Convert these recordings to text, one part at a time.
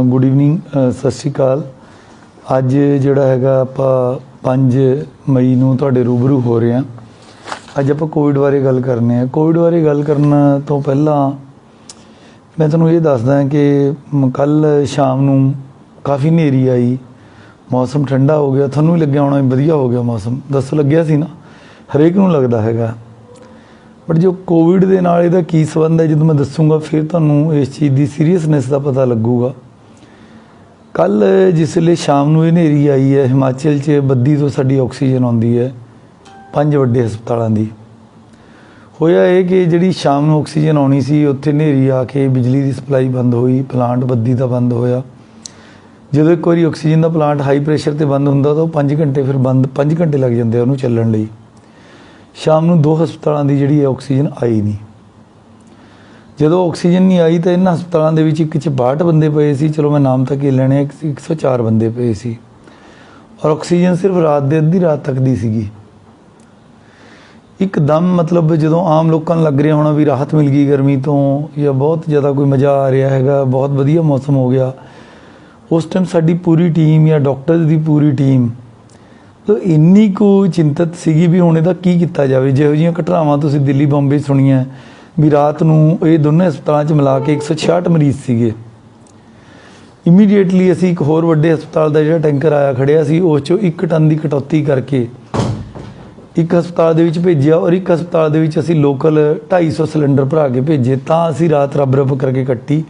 Good evening, सत श्री अकाल। ਅੱਜ ਜਿਹੜਾ ਹੈਗਾ ਆਪਾਂ 5 ਮਈ ਨੂੰ ਤੁਹਾਡੇ ਰੂਬਰੂ ਹੋ ਰਹੇ ਹਾਂ। ਅੱਜ ਆਪਾਂ ਕੋਵਿਡ ਬਾਰੇ ਗੱਲ ਕਰਨੇ ਆ। ਕੋਵਿਡ ਬਾਰੇ ਗੱਲ ਕਰਨ ਤੋਂ ਪਹਿਲਾਂ ਮੈਂ ਤੁਹਾਨੂੰ ਇਹ ਦੱਸਦਾ ਕਿ ਕੱਲ੍ਹ ਸ਼ਾਮ ਨੂੰ ਕਾਫੀ ਹਨੇਰੀ ਆਈ, ਮੌਸਮ ਠੰਡਾ ਹੋ ਗਿਆ। ਤੁਹਾਨੂੰ ਵੀ ਲੱਗਿਆ ਹੋਣਾ ਵਧੀਆ ਹੋ ਗਿਆ ਮੌਸਮ, ਦੱਸੋ ਲੱਗਿਆ ਸੀ ਨਾ, ਹਰੇਕ ਨੂੰ ਲੱਗਦਾ ਹੈਗਾ। ਬਟ ਜੋ ਕੋਵਿਡ ਦੇ ਨਾਲ ਇਹਦਾ ਕੀ ਸੰਬੰਧ ਹੈ ਜਦੋਂ ਮੈਂ ਦੱਸੂਗਾ ਫਿਰ ਤੁਹਾਨੂੰ ਇਸ ਚੀਜ਼ ਦੀ ਸੀਰੀਅਸਨੈਸ ਦਾ ਪਤਾ ਲੱਗੂਗਾ। ਕੱਲ੍ਹ ਜਿਸ ਵੇਲੇ ਸ਼ਾਮ ਨੂੰ ਇਹ ਹਨੇਰੀ ਆਈ ਹੈ, ਹਿਮਾਚਲ 'ਚ ਬੱਦੀ ਤੋਂ ਸਾਡੀ ਆਕਸੀਜਨ ਆਉਂਦੀ ਹੈ 5 ਵੱਡੇ ਹਸਪਤਾਲਾਂ ਦੀ। ਹੋਇਆ ਇਹ ਕਿ ਜਿਹੜੀ ਸ਼ਾਮ ਨੂੰ ਆਕਸੀਜਨ ਆਉਣੀ ਸੀ, ਉੱਥੇ ਹਨੇਰੀ ਆ ਕੇ ਬਿਜਲੀ ਦੀ ਸਪਲਾਈ ਬੰਦ ਹੋਈ, ਪਲਾਂਟ ਬੱਦੀ ਦਾ ਬੰਦ ਹੋਇਆ। ਜਦੋਂ ਇੱਕ ਵਾਰੀ ਆਕਸੀਜਨ ਦਾ ਪਲਾਂਟ ਹਾਈ ਪ੍ਰੈਸ਼ਰ 'ਤੇ ਬੰਦ ਹੁੰਦਾ ਤਾਂ ਉਹ 5 ਘੰਟੇ ਫਿਰ ਬੰਦ, 5 ਘੰਟੇ ਲੱਗ ਜਾਂਦੇ ਉਹਨੂੰ ਚੱਲਣ ਲਈ। ਸ਼ਾਮ ਨੂੰ 2 ਹਸਪਤਾਲਾਂ ਦੀ ਜਿਹੜੀ ਆਕਸੀਜਨ ਆਈ ਨਹੀਂ। ਜਦੋਂ ਆਕਸੀਜਨ ਨਹੀਂ ਆਈ ਤਾਂ ਇਹਨਾਂ ਹਸਪਤਾਲਾਂ ਦੇ ਵਿੱਚ ਇੱਕ 'ਚ 62 ਬੰਦੇ ਪਏ ਸੀ, ਚਲੋ ਮੈਂ ਨਾਮ ਤੱਕ ਹੀ ਲੈਣੇ, 104 ਬੰਦੇ ਪਏ ਸੀ ਔਰ ਆਕਸੀਜਨ ਸਿਰਫ ਰਾਤ ਦੇ ਅੱਧੀ ਰਾਤ ਤੱਕ ਦੀ ਸੀਗੀ। ਇੱਕਦਮ ਮਤਲਬ ਜਦੋਂ ਆਮ ਲੋਕਾਂ ਨੂੰ ਲੱਗ ਰਿਹਾ ਹੋਣਾ ਵੀ ਰਾਹਤ ਮਿਲ ਗਈ ਗਰਮੀ ਤੋਂ ਜਾਂ ਬਹੁਤ ਜ਼ਿਆਦਾ ਕੋਈ ਮਜ਼ਾ ਆ ਰਿਹਾ ਹੈਗਾ, ਬਹੁਤ ਵਧੀਆ ਮੌਸਮ ਹੋ ਗਿਆ, ਉਸ ਟਾਈਮ ਸਾਡੀ ਪੂਰੀ ਟੀਮ ਜਾਂ ਡਾਕਟਰਸ ਦੀ ਪੂਰੀ ਟੀਮ ਇੰਨੀ ਕੁ ਚਿੰਤਤ ਸੀਗੀ ਵੀ ਹੁਣ ਇਹਦਾ ਕੀ ਕੀਤਾ ਜਾਵੇ। ਜਿਹੋ ਜਿਹੀਆਂ ਘਟਨਾਵਾਂ ਤੁਸੀਂ ਦਿੱਲੀ ਬੰਬੇ ਸੁਣੀਆਂ ਵੀ ਰਾਤ ਨੂੰ ਇਹ ਦੋਨੇ ਹਸਪਤਾਲਾਂ 'ਚ ਮਿਲਾ ਕੇ 166 ਮਰੀਜ਼ ਸੀਗੇ। ਇਮੀਡੀਏਟਲੀ ਅਸੀਂ ਇੱਕ ਹੋਰ ਵੱਡੇ ਹਸਪਤਾਲ ਦਾ ਜਿਹੜਾ ਟੈਂਕਰ ਆਇਆ ਖੜਿਆ ਸੀ, ਉਸ 'ਚੋਂ 1 ਟਨ ਦੀ ਕਟੌਤੀ ਕਰਕੇ ਇੱਕ ਹਸਪਤਾਲ ਦੇ ਵਿੱਚ ਭੇਜਿਆ ਔਰ ਇੱਕ ਹਸਪਤਾਲ ਦੇ ਵਿੱਚ ਅਸੀਂ ਲੋਕਲ 250 ਸਿਲੰਡਰ ਭਰਾ ਕੇ ਭੇਜੇ। ਤਾਂ ਅਸੀਂ ਰਾਤ ਰੱਬ ਕਰਕੇ ਕੱਟੀ।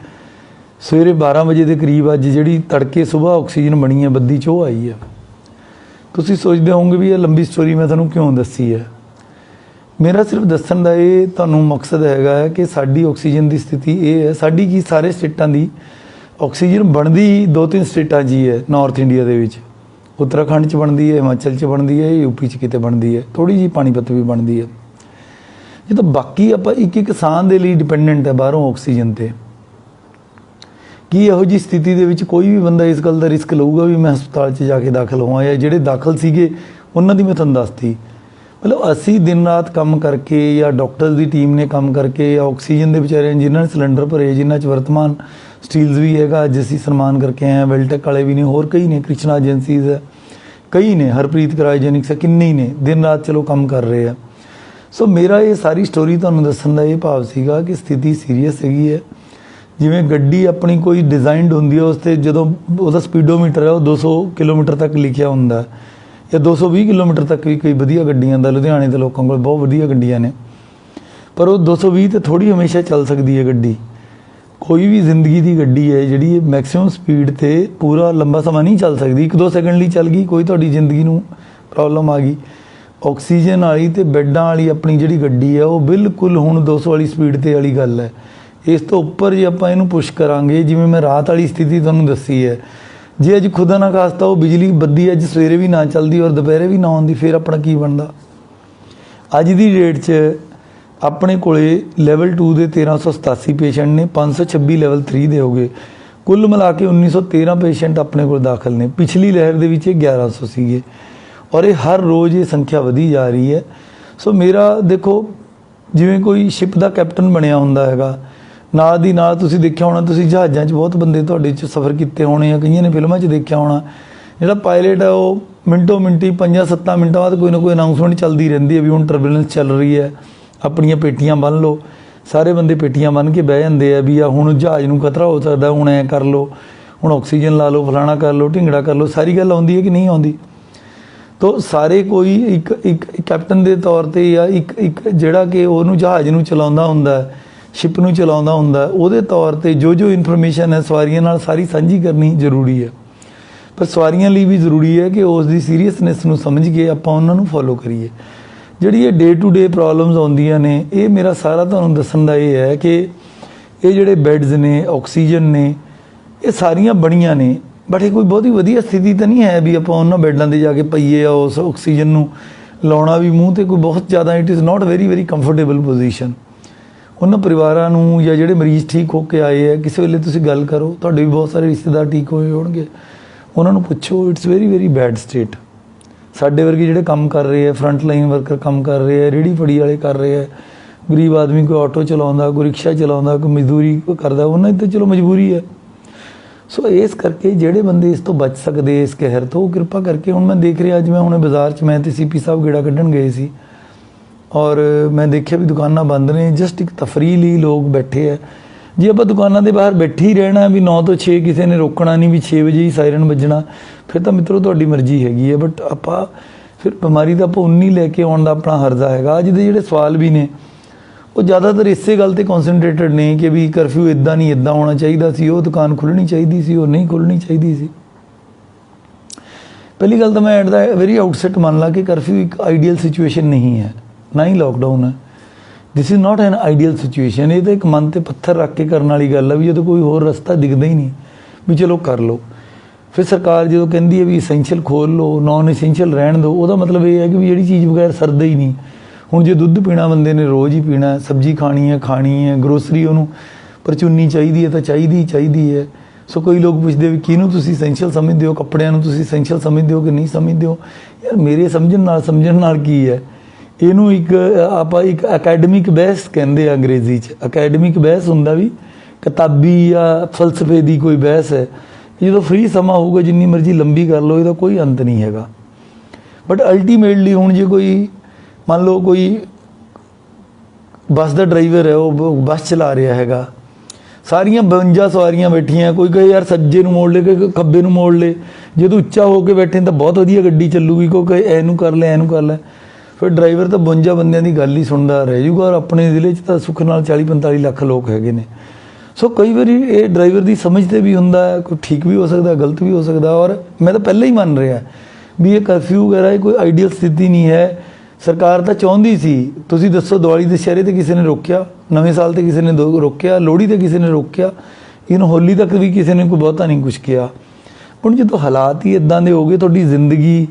ਸਵੇਰੇ 12 ਵਜੇ ਦੇ ਕਰੀਬ ਅੱਜ ਜਿਹੜੀ ਤੜਕੇ ਸੁਬਾਹ ਆਕਸੀਜਨ ਬਣੀ ਹੈ ਬੱਦੀ 'ਚ, ਉਹ ਆਈ ਹੈ। ਤੁਸੀਂ ਸੋਚਦੇ ਹੋਵੋਗੇ ਵੀ ਇਹ ਲੰਬੀ ਸਟੋਰੀ ਮੈਂ ਤੁਹਾਨੂੰ ਕਿਉਂ ਦੱਸੀ ਹੈ। ਮੇਰਾ ਸਿਰਫ ਦੱਸਣ ਦਾ ਇਹ ਤੁਹਾਨੂੰ ਮਕਸਦ ਹੈਗਾ ਹੈ ਕਿ ਸਾਡੀ ਆਕਸੀਜਨ ਦੀ ਸਥਿਤੀ ਇਹ ਹੈ। ਸਾਡੀ ਕੀ ਸਾਰੇ ਸਟੇਟਾਂ ਦੀ ਆਕਸੀਜਨ ਬਣਦੀ 2-3 ਸਟੇਟਾਂ 'ਚ ਹੀ ਹੈ ਨਾਰਥ ਇੰਡੀਆ ਦੇ ਵਿੱਚ। ਉੱਤਰਾਖੰਡ 'ਚ ਬਣਦੀ ਹੈ, ਹਿਮਾਚਲ 'ਚ ਬਣਦੀ ਹੈ, ਯੂਪੀ 'ਚ ਕਿਤੇ ਬਣਦੀ ਹੈ, ਥੋੜ੍ਹੀ ਜਿਹੀ ਪਾਣੀਪਤ ਵੀ ਬਣਦੀ ਹੈ। ਜਦੋਂ ਬਾਕੀ ਆਪਾਂ ਇੱਕ ਕਿਸਾਨ ਦੇ ਲਈ ਡਿਪੈਂਡੈਂਟ ਹੈ ਬਾਹਰੋਂ ਆਕਸੀਜਨ 'ਤੇ। ਕੀ ਇਹੋ ਜਿਹੀ ਸਥਿਤੀ ਦੇ ਵਿੱਚ ਕੋਈ ਵੀ ਬੰਦਾ ਇਸ ਗੱਲ ਦਾ ਰਿਸਕ ਲਊਗਾ ਵੀ ਮੈਂ ਹਸਪਤਾਲ 'ਚ ਜਾ ਕੇ ਦਾਖਲ ਹੋਵਾਂ? ਜਾਂ ਜਿਹੜੇ ਦਾਖਲ ਸੀਗੇ ਉਹਨਾਂ ਦੀ ਮੈਂ ਤੁਹਾਨੂੰ ਦੱਸਤੀ। ਮਤਲਬ ਅਸੀਂ ਦਿਨ ਰਾਤ ਕੰਮ ਕਰਕੇ ਜਾਂ ਡਾਕਟਰਸ ਦੀ ਟੀਮ ਨੇ ਕੰਮ ਕਰਕੇ ਆਕਸੀਜਨ ਦੇ ਵਿਚਾਰਿਆਂ ਜਿਨ੍ਹਾਂ ਨੇ ਸਿਲੰਡਰ ਭਰੇ, ਜਿਨ੍ਹਾਂ 'ਚ ਵਰਤਮਾਨ ਸਟੀਲਸ ਵੀ ਹੈਗਾ, ਅੱਜ ਅਸੀਂ ਸਨਮਾਨ ਕਰਕੇ ਆਏ ਹਾਂ, ਵੈਲਟੈਕ ਵਾਲੇ ਵੀ ਨੇ, ਹੋਰ ਕਈ ਨੇ, ਕ੍ਰਿਸ਼ਨਾ ਏਜੰਸੀਜ਼ ਹੈ, ਕਈ ਨੇ, ਹਰਪ੍ਰੀਤ ਕਰਾਈਜੈਨਿਕਸ ਹੈ, ਕਿੰਨੇ ਹੀ ਨੇ, ਦਿਨ ਰਾਤ ਚਲੋ ਕੰਮ ਕਰ ਰਹੇ ਆ। ਸੋ ਮੇਰਾ ਇਹ ਸਾਰੀ ਸਟੋਰੀ ਤੁਹਾਨੂੰ ਦੱਸਣ ਦਾ ਇਹ ਭਾਵ ਸੀਗਾ ਕਿ ਸਥਿਤੀ ਸੀਰੀਅਸ ਹੈਗੀ ਹੈ। ਜਿਵੇਂ ਗੱਡੀ ਆਪਣੀ ਕੋਈ ਡਿਜ਼ਾਈਨਡ ਹੁੰਦੀ ਹੈ, ਉਸ 'ਤੇ ਜਦੋਂ ਉਹਦਾ ਸਪੀਡੋਮੀਟਰ ਹੈ ਉਹ 200 ਕਿਲੋਮੀਟਰ ਤੱਕ ਲਿਖਿਆ ਹੁੰਦਾ ਜਾਂ 220 ਕਿਲੋਮੀਟਰ ਤੱਕ ਵੀ ਕਈ ਵਧੀਆ ਗੱਡੀਆਂ ਦਾ, ਲੁਧਿਆਣੇ ਦੇ ਲੋਕਾਂ ਕੋਲ ਬਹੁਤ ਵਧੀਆ ਗੱਡੀਆਂ ਨੇ, ਪਰ ਉਹ 220 ਤੇ ਥੋੜ੍ਹੀ ਹਮੇਸ਼ਾ ਚੱਲ ਸਕਦੀ ਹੈ ਗੱਡੀ। ਕੋਈ ਵੀ ਜ਼ਿੰਦਗੀ ਦੀ ਗੱਡੀ ਹੈ ਜਿਹੜੀ ਇਹ ਮੈਕਸਿਮਮ ਸਪੀਡ 'ਤੇ ਪੂਰਾ ਲੰਬਾ ਸਮਾਂ ਨਹੀਂ ਚੱਲ ਸਕਦੀ। 1-2 ਸੈਕਿੰਡ ਲਈ ਚੱਲ ਗਈ, ਕੋਈ ਤੁਹਾਡੀ ਜ਼ਿੰਦਗੀ ਨੂੰ ਪ੍ਰੋਬਲਮ ਆ ਗਈ। ਆਕਸੀਜਨ ਵਾਲੀ ਅਤੇ ਬੈੱਡਾਂ ਵਾਲੀ ਆਪਣੀ ਜਿਹੜੀ ਗੱਡੀ ਹੈ ਉਹ ਬਿਲਕੁਲ ਹੁਣ 200 ਵਾਲੀ ਸਪੀਡ 'ਤੇ ਵਾਲੀ ਗੱਲ ਹੈ। ਇਸ ਤੋਂ ਉੱਪਰ ਜੇ ਆਪਾਂ ਇਹਨੂੰ ਪੁਸ਼ ਕਰਾਂਗੇ, ਜਿਵੇਂ ਮੈਂ ਰਾਤ ਵਾਲੀ ਸਥਿਤੀ ਤੁਹਾਨੂੰ ਦੱਸੀ ਹੈ, ਜੇ ਅੱਜ ਖੁਦਾ ਨਾ ਖਾਸਤਾ ਉਹ ਬਿਜਲੀ ਬੱਦੀ ਅੱਜ ਸਵੇਰੇ ਵੀ ਨਾ ਚੱਲਦੀ ਔਰ ਦੁਪਹਿਰੇ ਵੀ ਨਾ ਆਉਂਦੀ, ਫਿਰ ਆਪਣਾ ਕੀ ਬਣਦਾ? ਅੱਜ ਦੀ ਡੇਟ 'ਚ ਆਪਣੇ ਕੋਲੇ ਲੈਵਲ 2 ਦੇ 1387 ਪੇਸ਼ੈਂਟ ਨੇ, 526 ਲੈਵਲ 3 ਦੇ ਹੋ ਗਏ। ਕੁੱਲ ਮਿਲਾ ਕੇ 1913 ਪੇਸ਼ੈਂਟ ਆਪਣੇ ਕੋਲ ਦਾਖਲ ਨੇ। ਪਿਛਲੀ ਲਹਿਰ ਦੇ ਵਿੱਚ ਇਹ 1100 ਸੀਗੇ ਔਰ ਇਹ ਹਰ ਰੋਜ਼ ਇਹ ਸੰਖਿਆ ਵਧੀ ਜਾ ਰਹੀ ਹੈ। ਸੋ ਮੇਰਾ ਦੇਖੋ, ਜਿਵੇਂ ਕੋਈ ਸ਼ਿਪ ਦਾ ਕੈਪਟਨ ਬਣਿਆ ਹੁੰਦਾ ਹੈਗਾ, ਨਾਲ ਦੀ ਨਾਲ ਤੁਸੀਂ ਦੇਖਿਆ ਹੋਣਾ, ਤੁਸੀਂ ਜਹਾਜ਼ਾਂ 'ਚ ਬਹੁਤ ਬੰਦੇ ਤੁਹਾਡੇ 'ਚ ਸਫ਼ਰ ਕੀਤੇ ਹੋਣੇ ਆ, ਕਈਆਂ ਨੇ ਫਿਲਮਾਂ 'ਚ ਦੇਖਿਆ ਹੋਣਾ, ਜਿਹੜਾ ਪਾਇਲਟ ਹੈ ਉਹ ਮਿੰਟੋ ਮਿੰਟੀ 5-7 ਮਿੰਟਾਂ ਬਾਅਦ ਕੋਈ ਨਾ ਕੋਈ ਅਨਾਊਂਸਮੈਂਟ ਚੱਲਦੀ ਰਹਿੰਦੀ ਹੈ ਵੀ ਹੁਣ ਟਰਬੂਲੈਂਸ ਚੱਲ ਰਹੀ ਹੈ, ਆਪਣੀਆਂ ਪੇਟੀਆਂ ਬੰਨ੍ਹ ਲਓ। ਸਾਰੇ ਬੰਦੇ ਪੇਟੀਆਂ ਬੰਨ੍ਹ ਕੇ ਬਹਿ ਜਾਂਦੇ ਆ ਵੀ ਆ ਹੁਣ ਜਹਾਜ਼ ਨੂੰ ਖਤਰਾ ਹੋ ਸਕਦਾ, ਹੁਣ ਐਂ ਕਰ ਲਓ, ਹੁਣ ਆਕਸੀਜਨ ਲਾ ਲਓ, ਫਲਾਣਾ ਕਰ ਲਓ, ਢਿੰਗੜਾ ਕਰ ਲਓ। ਸਾਰੀ ਗੱਲ ਆਉਂਦੀ ਹੈ ਕਿ ਨਹੀਂ ਆਉਂਦੀ? ਤੋ ਸਾਰੇ ਕੋਈ ਇੱਕ ਕੈਪਟਨ ਦੇ ਤੌਰ 'ਤੇ ਜਾਂ ਇੱਕ ਜਿਹੜਾ ਕਿ ਉਹਨੂੰ ਜਹਾਜ਼ ਨੂੰ ਚਲਾਉਂਦਾ ਹੁੰਦਾ, ਸ਼ਿਪ ਨੂੰ ਚਲਾਉਂਦਾ ਹੁੰਦਾ, ਉਹਦੇ ਤੌਰ 'ਤੇ ਜੋ ਇਨਫੋਰਮੇਸ਼ਨ ਹੈ ਸਵਾਰੀਆਂ ਨਾਲ ਸਾਰੀ ਸਾਂਝੀ ਕਰਨੀ ਜ਼ਰੂਰੀ ਹੈ। ਪਰ ਸਵਾਰੀਆਂ ਲਈ ਵੀ ਜ਼ਰੂਰੀ ਹੈ ਕਿ ਉਸ ਦੀ ਸੀਰੀਅਸਨੈਸ ਨੂੰ ਸਮਝ ਕੇ ਆਪਾਂ ਉਹਨਾਂ ਨੂੰ ਫੋਲੋ ਕਰੀਏ। ਜਿਹੜੀ ਇਹ ਡੇ ਟੂ ਡੇ ਪ੍ਰੋਬਲਮਸ ਆਉਂਦੀਆਂ ਨੇ, ਇਹ ਮੇਰਾ ਸਾਰਾ ਤੁਹਾਨੂੰ ਦੱਸਣ ਦਾ ਇਹ ਹੈ ਕਿ ਇਹ ਜਿਹੜੇ ਬੈੱਡਸ ਨੇ, ਆਕਸੀਜਨ ਨੇ, ਇਹ ਸਾਰੀਆਂ ਬਣੀਆਂ ਨੇ, ਬਟ ਇਹ ਕੋਈ ਬਹੁਤੀ ਵਧੀਆ ਸਥਿਤੀ ਤਾਂ ਨਹੀਂ ਹੈ ਵੀ ਆਪਾਂ ਉਹਨਾਂ ਬੈੱਡਾਂ 'ਤੇ ਜਾ ਕੇ ਪਈਏ ਉਸ ਆਕਸੀਜਨ ਨੂੰ ਲਾਉਣਾ ਵੀ ਮੂੰਹ 'ਤੇ ਕੋਈ ਬਹੁਤ ਜ਼ਿਆਦਾ। It is not very comfortable position. ਉਹਨਾਂ ਪਰਿਵਾਰਾਂ ਨੂੰ ਜਾਂ ਜਿਹੜੇ ਮਰੀਜ਼ ਠੀਕ ਹੋ ਕੇ ਆਏ ਹੈ, ਕਿਸੇ ਵੇਲੇ ਤੁਸੀਂ ਗੱਲ ਕਰੋ, ਤੁਹਾਡੇ ਵੀ ਬਹੁਤ ਸਾਰੇ ਰਿਸ਼ਤੇਦਾਰ ਠੀਕ ਹੋਏ ਹੋਣਗੇ, ਉਹਨਾਂ ਨੂੰ ਪੁੱਛੋ, ਇਟਸ ਵੈਰੀ ਬੈਡ ਸਟੇਟ। ਸਾਡੇ ਵਰਗੇ ਜਿਹੜੇ ਕੰਮ ਕਰ ਰਹੇ ਹੈ, ਫਰੰਟ ਲਾਈਨ ਵਰਕਰ ਕੰਮ ਕਰ ਰਹੇ ਹੈ, ਰੇਹੜੀ ਫੜੀ ਵਾਲੇ ਕਰ ਰਹੇ ਹੈ, ਗਰੀਬ ਆਦਮੀ ਕੋਈ ਆਟੋ ਚਲਾਉਂਦਾ, ਕੋਈ ਰਿਕਸ਼ਾ ਚਲਾਉਂਦਾ, ਕੋਈ ਮਜ਼ਦੂਰੀ ਕਰਦਾ, ਉਹਨਾਂ ਦੀ ਤਾਂ ਚਲੋ ਮਜਬੂਰੀ ਹੈ। ਸੋ ਇਸ ਕਰਕੇ ਜਿਹੜੇ ਬੰਦੇ ਇਸ ਤੋਂ ਬਚ ਸਕਦੇ ਇਸ ਕਹਿਰ ਤੋਂ, ਉਹ ਕਿਰਪਾ ਕਰਕੇ, ਹੁਣ ਮੈਂ ਦੇਖ ਰਿਹਾ ਅੱਜ ਮੈਂ ਹੁਣੇ ਬਾਜ਼ਾਰ 'ਚ ਮੈਂ ਤੇ ਸੀਪੀ ਸਾਹਿਬ ਗੇੜਾ ਕੱਢਣ ਗਏ ਸੀ ਔਰ ਮੈਂ ਦੇਖਿਆ ਵੀ ਦੁਕਾਨਾਂ ਬੰਦ ਨੇ, ਜਸਟ ਇੱਕ ਤਫਰੀਹ ਲਈ ਲੋਕ ਬੈਠੇ ਆ। ਜੇ ਆਪਾਂ ਦੁਕਾਨਾਂ ਦੇ ਬਾਹਰ ਬੈਠੇ ਹੀ ਰਹਿਣਾ ਵੀ 9 ਤੋਂ 6 ਕਿਸੇ ਨੇ ਰੋਕਣਾ ਨਹੀਂ, ਵੀ 6 ਵਜੇ ਹੀ ਸਾਇਰਨ ਵੱਜਣਾ, ਫਿਰ ਤਾਂ ਮਿੱਤਰੋ ਤੁਹਾਡੀ ਮਰਜ਼ੀ ਹੈਗੀ ਹੈ। ਬਟ ਆਪਾਂ ਫਿਰ ਬਿਮਾਰੀ ਦਾ ਆਪਾਂ ਉਨੀ ਲੈ ਕੇ ਆਉਣ ਦਾ ਆਪਣਾ ਹਰਜ਼ਾ ਹੈਗਾ। ਅੱਜ ਦੇ ਜਿਹੜੇ ਸਵਾਲ ਵੀ ਨੇ ਉਹ ਜ਼ਿਆਦਾਤਰ ਇਸੇ ਗੱਲ 'ਤੇ ਕੌਨਸਨਟ੍ਰੇਟਡ ਨੇ ਕਿ ਵੀ ਕਰਫਿਊ ਇੱਦਾਂ ਨਹੀਂ ਇੱਦਾਂ ਹੋਣਾ ਚਾਹੀਦਾ ਸੀ, ਉਹ ਦੁਕਾਨ ਖੁੱਲ੍ਹਣੀ ਚਾਹੀਦੀ ਸੀ, ਉਹ ਨਹੀਂ ਖੁੱਲ੍ਹਣੀ ਚਾਹੀਦੀ ਸੀ। ਪਹਿਲੀ ਗੱਲ ਤਾਂ ਮੈਂ ਐਟ ਦਾ ਵੈਰੀ ਆਊਟਸੈਟ ਮੰਨ ਲਾ ਕਿ ਕਰਫਿਊ ਇੱਕ ਆਈਡੀਅਲ ਸਿਚੁਏਸ਼ਨ ਨਹੀਂ ਹੈ, ਨਾ ਹੀ ਲੋਕਡਾਊਨ ਹੈ। This is not N ideal situation. ਇਹ ਤਾਂ ਇੱਕ ਮਨ 'ਤੇ ਪੱਥਰ ਰੱਖ ਕੇ ਕਰਨ ਵਾਲੀ ਗੱਲ ਹੈ ਵੀ ਜਦੋਂ ਕੋਈ ਹੋਰ ਰਸਤਾ ਦਿਖਦਾ ਹੀ ਨਹੀਂ ਵੀ ਚਲੋ ਕਰ ਲਓ। ਫਿਰ ਸਰਕਾਰ ਜਦੋਂ ਕਹਿੰਦੀ ਹੈ ਵੀ ਇਸੈਂਸ਼ੀਅਲ ਖੋਲ੍ਹ ਲਓ, ਨੋਨ ਇਸੈਂਸ਼ੀਅਲ ਰਹਿਣ ਦਿਓ, ਉਹਦਾ ਮਤਲਬ ਇਹ ਹੈ ਕਿ ਵੀ ਜਿਹੜੀ ਚੀਜ਼ ਬਗੈਰ ਸਰਦਾ ਹੀ ਨਹੀਂ। ਹੁਣ ਜੇ ਦੁੱਧ ਪੀਣਾ ਬੰਦੇ ਨੇ ਰੋਜ਼ ਹੀ ਪੀਣਾ, ਸਬਜ਼ੀ ਖਾਣੀ ਹੈ, ਗਰੋਸਰੀ ਉਹਨੂੰ ਪਰਚੂਨੀ ਚਾਹੀਦੀ ਹੈ ਤਾਂ ਚਾਹੀਦੀ ਹੈ। ਸੋ ਕੋਈ ਲੋਕ ਪੁੱਛਦੇ ਵੀ ਕਿਹਨੂੰ ਤੁਸੀਂ ਇਸੈਂਸ਼ੀਅਲ ਸਮਝਦੇ ਹੋ, ਕੱਪੜਿਆਂ ਨੂੰ ਤੁਸੀਂ ਇਸੈਂਸ਼ੀਅਲ ਸਮਝਦੇ ਹੋ ਕਿ ਨਹੀਂ ਸਮਝਦੇ ਹੋ। ਯਾਰ ਮੇਰੇ ਸਮਝਣ ਨਾਲ ਕੀ ਹੈ, ਇਹਨੂੰ ਇੱਕ ਆਪਾਂ ਇੱਕ ਅਕੈਡਮਿਕ ਬਹਿਸ ਕਹਿੰਦੇ ਆ ਅੰਗਰੇਜ਼ੀ 'ਚ। ਅਕੈਡਮਿਕ ਬਹਿਸ ਹੁੰਦਾ ਵੀ ਕਿਤਾਬੀ ਜਾਂ ਫਲਸਫੇ ਦੀ ਕੋਈ ਬਹਿਸ ਹੈ। ਜਦੋਂ ਫ੍ਰੀ ਸਮਾਂ ਹੋਊਗਾ ਜਿੰਨੀ ਮਰਜ਼ੀ ਲੰਬੀ ਕਰ ਲਓ, ਇਹਦਾ ਕੋਈ ਅੰਤ ਨਹੀਂ ਹੈਗਾ। ਬਟ ਅਲਟੀਮੇਟਲੀ ਹੁਣ ਜੇ ਕੋਈ ਮੰਨ ਲਓ ਕੋਈ ਬੱਸ ਦਾ ਡਰਾਈਵਰ ਹੈ, ਉਹ ਬੱਸ ਚਲਾ ਰਿਹਾ ਹੈਗਾ, ਸਾਰੀਆਂ 52 ਸਵਾਰੀਆਂ ਬੈਠੀਆਂ, ਕੋਈ ਕਹੇ ਯਾਰ ਸੱਜੇ ਨੂੰ ਮੋੜ ਲੈ, ਕੋਈ ਖੱਬੇ ਨੂੰ ਮੋੜ ਲੈ, ਜਦੋਂ ਉੱਚਾ ਹੋ ਕੇ ਬੈਠੇ ਤਾਂ ਬਹੁਤ ਵਧੀਆ ਗੱਡੀ ਚੱਲੂਗੀ, ਕੋਈ ਕਹੇ ਇਹਨੂੰ ਕਰ ਲੈ ਇਹਨੂੰ ਕਰ ਲੈ। ਫਿਰ ਡਰਾਈਵਰ ਤਾਂ 52 ਬੰਦਿਆਂ ਦੀ ਗੱਲ ਹੀ ਸੁਣਦਾ ਰਹਿ ਜੂਗਾ। ਔਰ ਆਪਣੇ ਜ਼ਿਲ੍ਹੇ 'ਚ ਤਾਂ ਸੁੱਖ ਨਾਲ 40-45 ਲੱਖ ਲੋਕ ਹੈਗੇ ਨੇ। ਸੋ ਕਈ ਵਾਰੀ ਇਹ ਡਰਾਈਵਰ ਦੀ ਸਮਝ 'ਤੇ ਵੀ ਹੁੰਦਾ ਹੈ, ਕੋਈ ਠੀਕ ਵੀ ਹੋ ਸਕਦਾ, ਗਲਤ ਵੀ ਹੋ ਸਕਦਾ। ਔਰ ਮੈਂ ਤਾਂ ਪਹਿਲਾਂ ਹੀ ਮੰਨ ਰਿਹਾ ਵੀ ਇਹ ਕਰਫਿਊ ਵਗੈਰਾ ਇਹ ਕੋਈ ਆਈਡੀਅਲ ਸਥਿਤੀ ਨਹੀਂ ਹੈ। ਸਰਕਾਰ ਤਾਂ ਚਾਹੁੰਦੀ ਸੀ, ਤੁਸੀਂ ਦੱਸੋ ਦੀਵਾਲੀ ਦੁਸਹਿਰੇ 'ਤੇ ਕਿਸੇ ਨੇ ਰੋਕਿਆ, ਨਵੇਂ ਸਾਲ 'ਤੇ ਕਿਸੇ ਨੇ ਰੋਕਿਆ, ਲੋਹੜੀ 'ਤੇ ਕਿਸੇ ਨੇ ਰੋਕਿਆ, ਇਹਨੂੰ ਹੋਲੀ ਤੱਕ ਵੀ ਕਿਸੇ ਨੇ ਕੋਈ ਬਹੁਤਾ ਨਹੀਂ ਕੁਛ ਕਿਹਾ। ਹੁਣ ਜਦੋਂ ਹਾਲਾਤ ਹੀ ਇੱਦਾਂ ਦੇ ਹੋ ਗਏ, ਤੁਹਾਡੀ ਜ਼ਿੰਦਗੀ